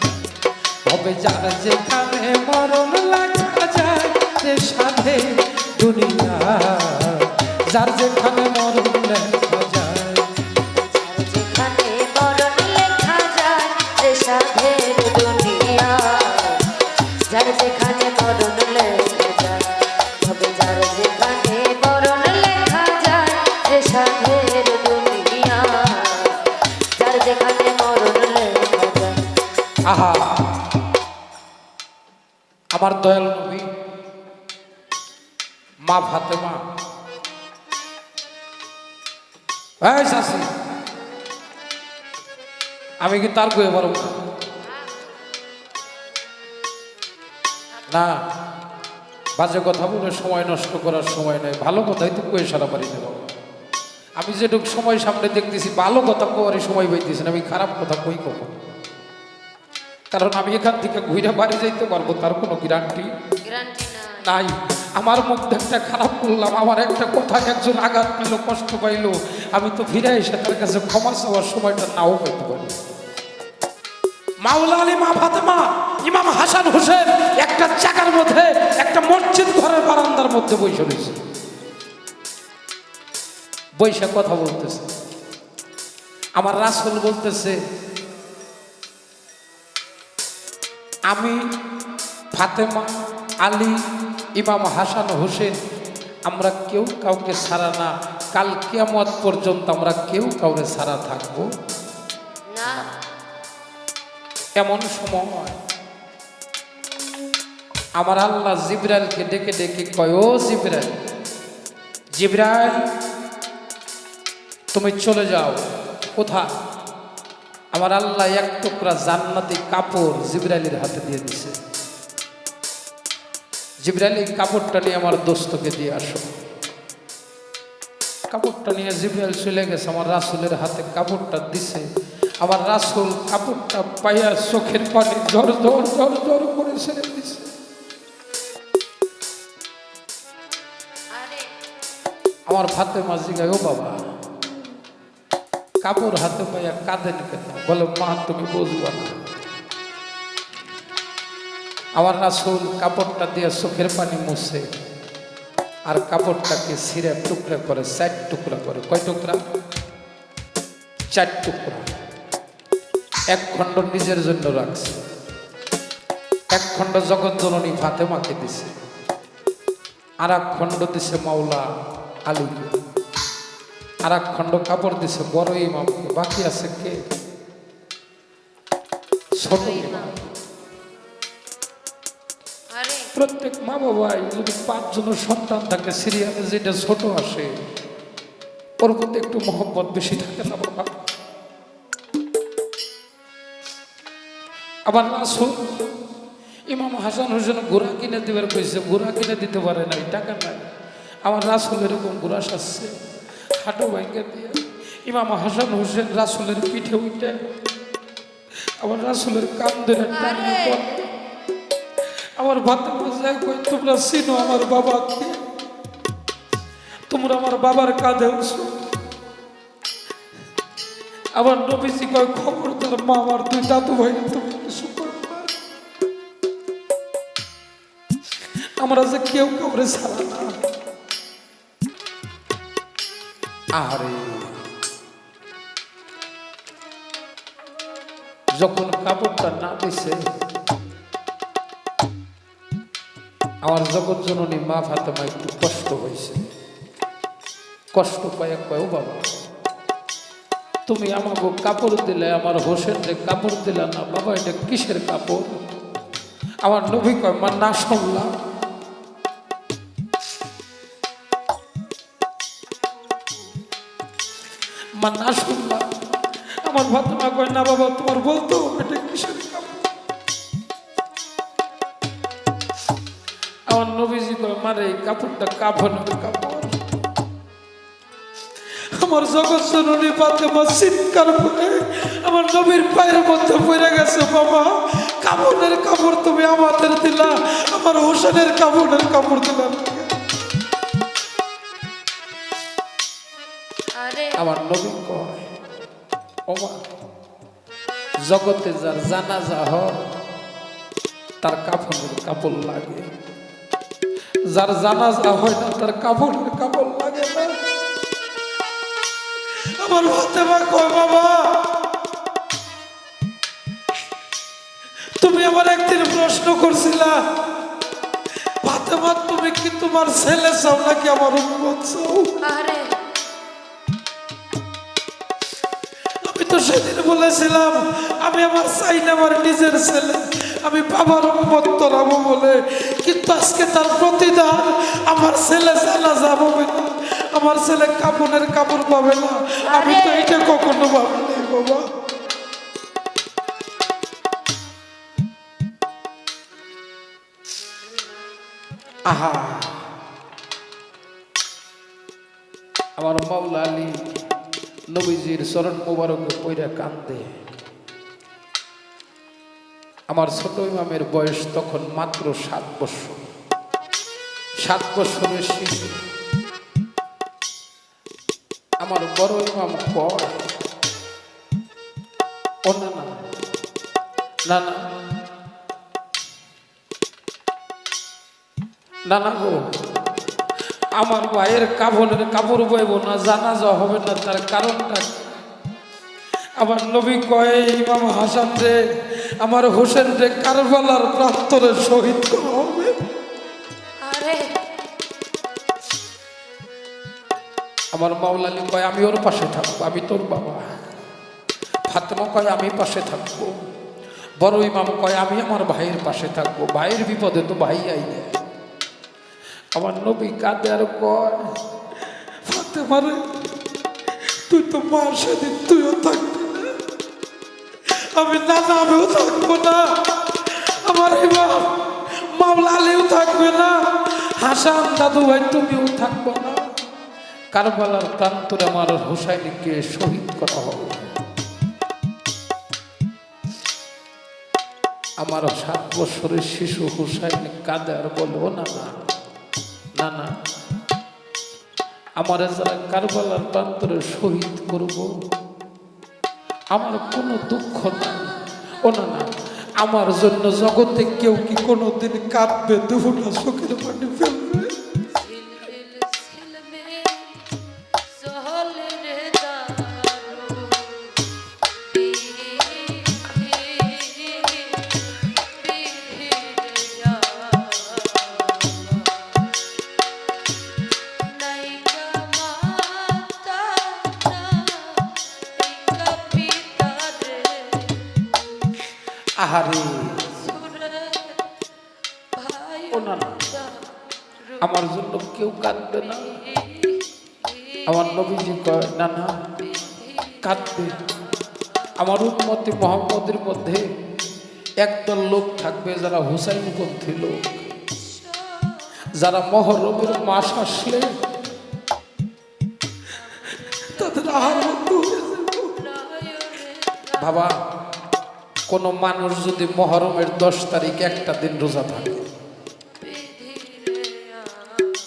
ভবে যার যেখানে মরণ লেখা যায়, স্বাধীন দুনিয়া। যার যেখানে মরণ লেখা যায়,
যেখানে মরণ লেখা যায়, সাধের দুনিয়া। যার যেখানে মরণ লেখা যায়, তবে যার যেখানে মরণ লেখা যায়, সাধের দুনিয়া। যার যেখানে মরণ লেখা যায়।
আহা, আমার দয়াল নবী মা ফাতেমা, এই শাশি, আমি কি তার কয়ে পারব না? বাজে কথা বলে সময় নষ্ট করার সময় নেই, ভালো কথাই তো কয়ে সারা পারি না বাবা। আমি যেটুকু সময় সামনে দেখতেছি, ভালো কথা কোয়ারই সময় পাইতেছি না, আমি খারাপ কথা কই কখন। কারণ আমি এখান থেকে ঘুরে বাড়ি যাইতে পারবো তার কোনো গ্যারান্টি নাই। আমার মধ্যে একটা খারাপ করলাম, আমার একটা কথা একজন আঘাত পেল, কষ্ট পাইল, আমি তো ফিরে এসে তার কাছে ক্ষমা চাওয়ার সময়টা নাও পেতে পারি। মাওলা আলী মা ফাতেমা, ইমাম হাসান হোসেন একটা জায়গার মধ্যে, একটা মসজিদ ঘরের বারান্দার মধ্যে বসে রয়েছে, বসে কথা বলতেছে। আমার রাসূল বলতেছে, আমি ফাতেমা, আলী, ইমাম হাসান হোসেন, আমরা কেউ কাউকে ছাড়া না, কাল কিয়ামত পর্যন্ত আমরা কেউ কাউকে ছাড়া থাকবো
না।
এমন সময় আমার আল্লাহ জিবরাইলকে ডেকে ডেকে কয়, ও জিবরাইল, জিবরাইল তুমি চলে যাও। কোথায়? আমার আল্লাহ এক টুকরা জান্নাতি কাপড় জিবরাইলের হাতে দিয়ে দিছে। জিবরাইল, এই কাপড়টা নিয়ে আমার দোস্তকে দিয়ে আসো। কাপড়টা নিয়ে জিবরাইল চলে গেছে, আমার রাসূলের হাতে কাপড়টা দিছে। আমার রাসূল কাপড়টা পাইয়া চোখের পানি ঝর ঝর ঝর ঝর করে ছেড়ে দিছে। আমার ফাতেমা জিগায়, ও বাবা, কাপড় হাতে পাইয়া কাঁদেন কেন? বলে, মা তুমি বুঝবা না। আমার রাসূল কাপড়টা দিয়ে চোখের পানি মুছে, আর কাপড়টাকে ছিঁড়ে টুকরা করে, 4 টুকরা করে। কয় টুকরা? 4 টুকরা। এক খণ্ড নিজের জন্য রাখছে, এক খণ্ড জগৎজননী ফাতেমাকে দিছে, আর এক খণ্ড দিছে মাওলা আলীকে, আর এক খণ্ড কাপড় দিছে বড় ইমামকে। বাকি আছে কে? ছোট ইমাম। প্রত্যেক মা বাবাই যদি 5 জনের সন্তান থাকে সিরিয়ালে যেটা ছোট আসে ওর মধ্যে একটু মহব্বত বেশি থাকে না বাবা? আবার রাসূল ইমাম হাসান হোসেন ঘোড়া কিনে দেবার কইছে, ঘোড়া কিনে দিতে পারে নাই, টাকা নাই। আমার রাসূল এরকম ঘোড়া সাজছে, হাঁটু ভাঙ্গে দিয়ে ইমাম হাসান হোসেন রাসূলের পিঠে উঠে আমার রাসূলের কান ধরে টানিয়ে পড়ে। আমার ভাতে বাজায় কই, তোমরা চিনো আমার বাবাকে? তোমরা আমার বাবার কাঁধে উঠছো? আমার নবীজি কয়, খবরদার মা, আমার 2 দাদু ভাই তুমি কিছু করবে না। আমরা যে কেউ কাউরে ছাড়া না। আরে যখন কাপড়টা না দিছে আমার জগৎ জননী মা ফাতেমা একটু কষ্ট হয়েছে। কষ্ট পায় কয়, ও বাবা তুমি আমাকে কাপড় দিলে, আমার হোসেনরে কাপড় দিলে না বাবা, এটা কিসের কাপড়? আমার নবী কয়, মা না শুনলাম। মা না শুনলাম। আমার ফাতেমা কয়, না বাবা তোমার বলতো এটা কিসের কাপড়? আমার নবীজি কয়, মারে এই কাপড়টা কাফনের কাপড়। আমার জগৎ জননী ফাতেমা চিৎকার করে আমার নবীর পায়ের মধ্যে পড়ে গেছে, বাবা কাফনের কাপড় তুমি আমাদের দিলা, আমার হোসেনের কাফনের কাপড় দিলাম। আমার নবী কয়, ওমা জগতে যার জানাজা হয় তার কাফনের কাপড় লাগে, যার জানাজা হয় না তার কাফনের কাপড় লাগে না। আমার ফাতেমা কয়, বাবা তুমি আমার একদিন প্রশ্ন করছিলা, ফাতেমা তুমি কি তোমার ছেলে চাও নাকি আমার উম্মত চাও? আমি তো সেদিন বলেছিলাম আমি আমার চাই না আমার নিজের ছেলে, আমি বাবার উম্মত তরাবো বলে, কিন্তু আজকে তার প্রতিদান আমার ছেলে জানাজা হবে না, আমার ছেলে কাপড়ের কাপড় পাবে না। আমি তো এটা কখনো ভাবিনি বাবা। আহা আমার মাওলা আলী নবীজির চরণ মোবারকে পইরা কান্দে। আমার ছোট ইমামের বয়স তখন মাত্র 7 বছর। 7 বছরের শিশু। আমার বড় ইমাম কয়, ও না না না না না না গো, আমার ভাইয়ের কাফনের কাপড় বইব না, জানাজা হবে না, তার কারণটা আমার নবী কয়, ইমাম হাসান রে আমার হোসেন রে কারবালার প্রান্তরে শহীদ করা হবে। আমার মাওলা আলী কয়, আমি ওর পাশে থাকবো, আমি তোর বাবা। ফাতেমা কয়, আমি পাশে থাকবো। বড় ইমাম কয়, আমি আমার ভাইয়ের পাশে থাকবো, ভাইয়ের বিপদে তো ভাই আইনে। আমার নবী কাঁদে আর কয়, ফাতেমা রে তুই তো মা, সেদিন তুইও থাকবি না। আমি না না আমিও থাকবো না, আমার ইমাম মাওলা আলীও থাকবে না, হাসান দাদু ভাই তুমিও থাকবো না। কারবালার প্রান্তরে আমার হোসাইনকে শহীদ করা হবে। আমার 7 বছরের শিশু হোসাইন কাঁদে আর বলবো, না না না না, আমার যারা কারবালার প্রান্তরে শহীদ করব আমার কোনো দুঃখ নাই। ও না না, আমার জন্য জগতে কেউ কি কোনোদিন কাঁদবে, দেবো না চোখের পানি ফেলবে? আহারে ও না আমার জন্য কেউ কাঁদবে না। আমার নবীজি কয় না না কাঁদবে। আমার উম্মতি মুহাম্মদের মধ্যে একদল লোক থাকবে যারা হুসাইনপন্থী লোক, যারা মহরমের মাস আসলে তাদের আহার বন্ধ হয়ে যাবে। বাবা, কোন মানুষ যদি মহরমের 10 তারিখ একটা দিন রোজা থাকে,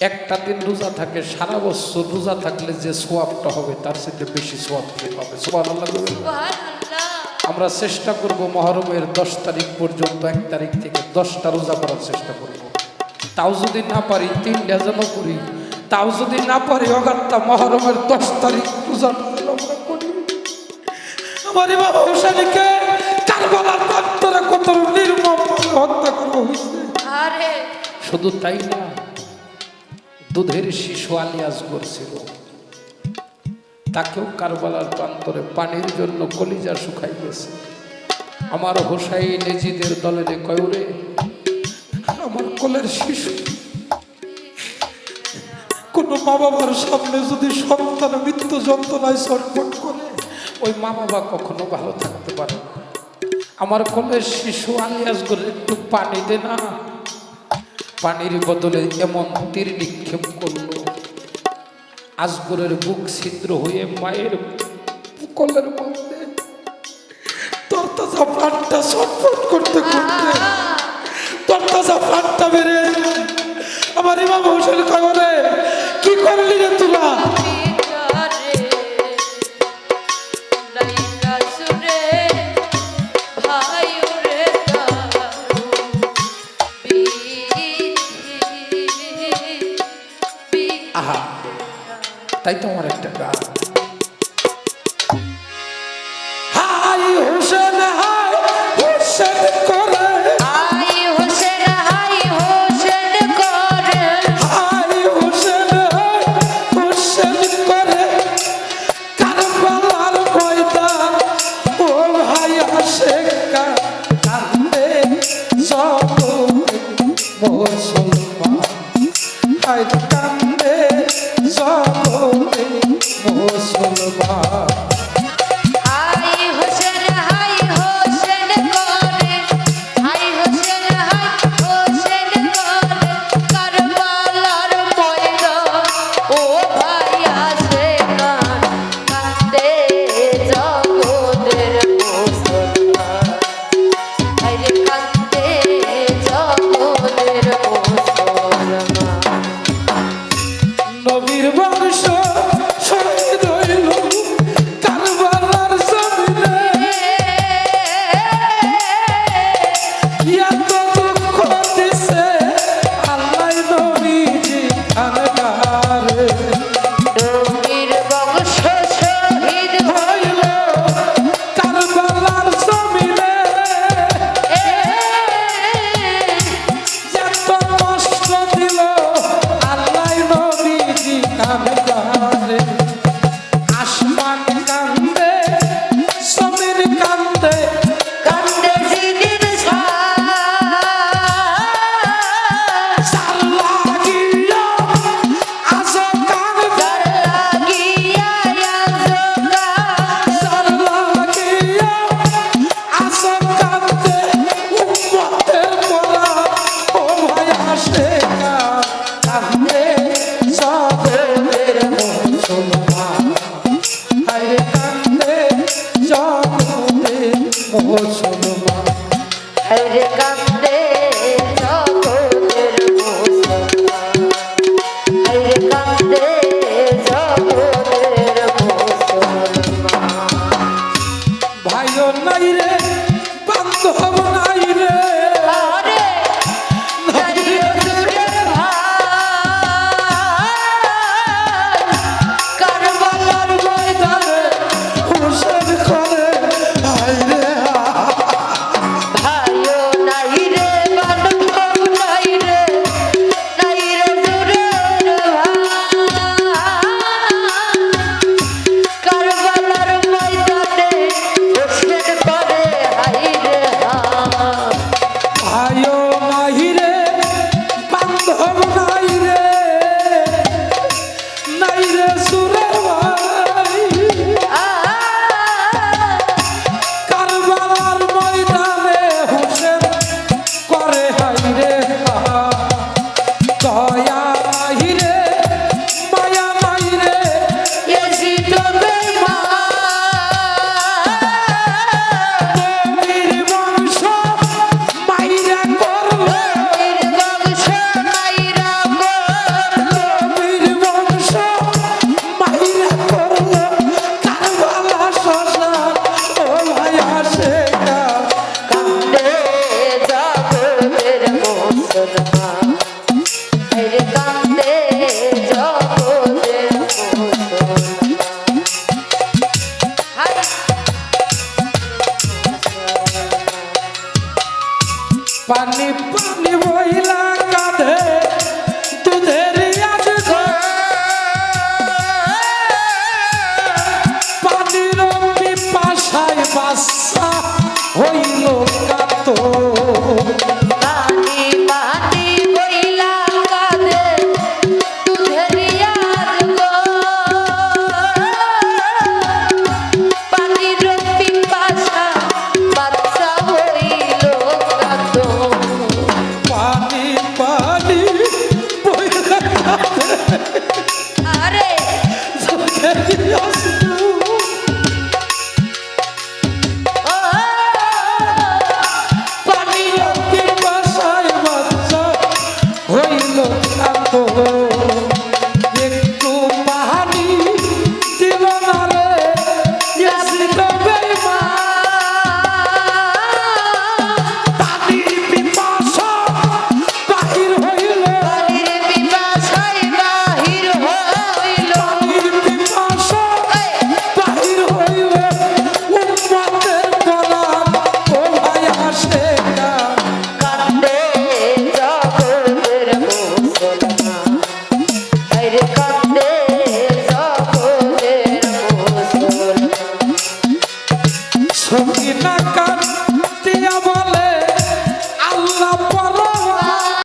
একটা দিন রোজা থাকে, সারা বছর রোজা থাকলে যে সোয়াবটা হবে তার সাথে বেশি সোয়াব হবে। সুবহানাল্লাহ। আমরা চেষ্টা করব মহরমের 10 তারিখ পর্যন্ত, 1 তারিখ থেকে 10টা রোজা করার চেষ্টা করব। তাও যদি না পারি 3টা যেন করি, তাও যদি না পারি অগাত্তা মহরমের 10 তারিখ রোজা আমরা করি। আমার বাবা হোসেনকে কারবালার প্রান্তরে কত নির্মমভাবে হত্যা করা হয়েছে। শুধু তাই না, দুধের শিশু আলী আসগর ছিল, তাকেও কারবালার প্রান্তরে পানির জন্য কলিজা শুকাই গেছে। আমার হোসাইন নেজিদের দলের কয়রে আমার কোলের শিশু, কোন মা বাবার সামনে যদি সন্তান মৃত্যু যন্ত্রণায় ছটফট করে, ওই মা বাবা কখনো ভালো থাকতে পারে না। আমার কোলের শিশু আলী আসগর একটু পানি দে না, পানির বদলে এমন তীর নিক্ষেপ করলো, আসগরের বুক ছিদ্র হয়ে মায়ের কোলের মধ্যে তরতাজা প্রাণটা ছটফট করতে করতে তরতাজা প্রাণটা বেড়ে এলো। আমার ইমাম হোসেন খবরে কি করলি রে তুলা? আহা, তাই তো আমার একটা গান, হাই হোসেন করে,
হাই হোসেন করে,
হাই হোসেন করে কারবালার ময়দান। ও ভাই আসে কান্দে জগতে মুসলমান, হাই কান্দে জগতে মুসলমান।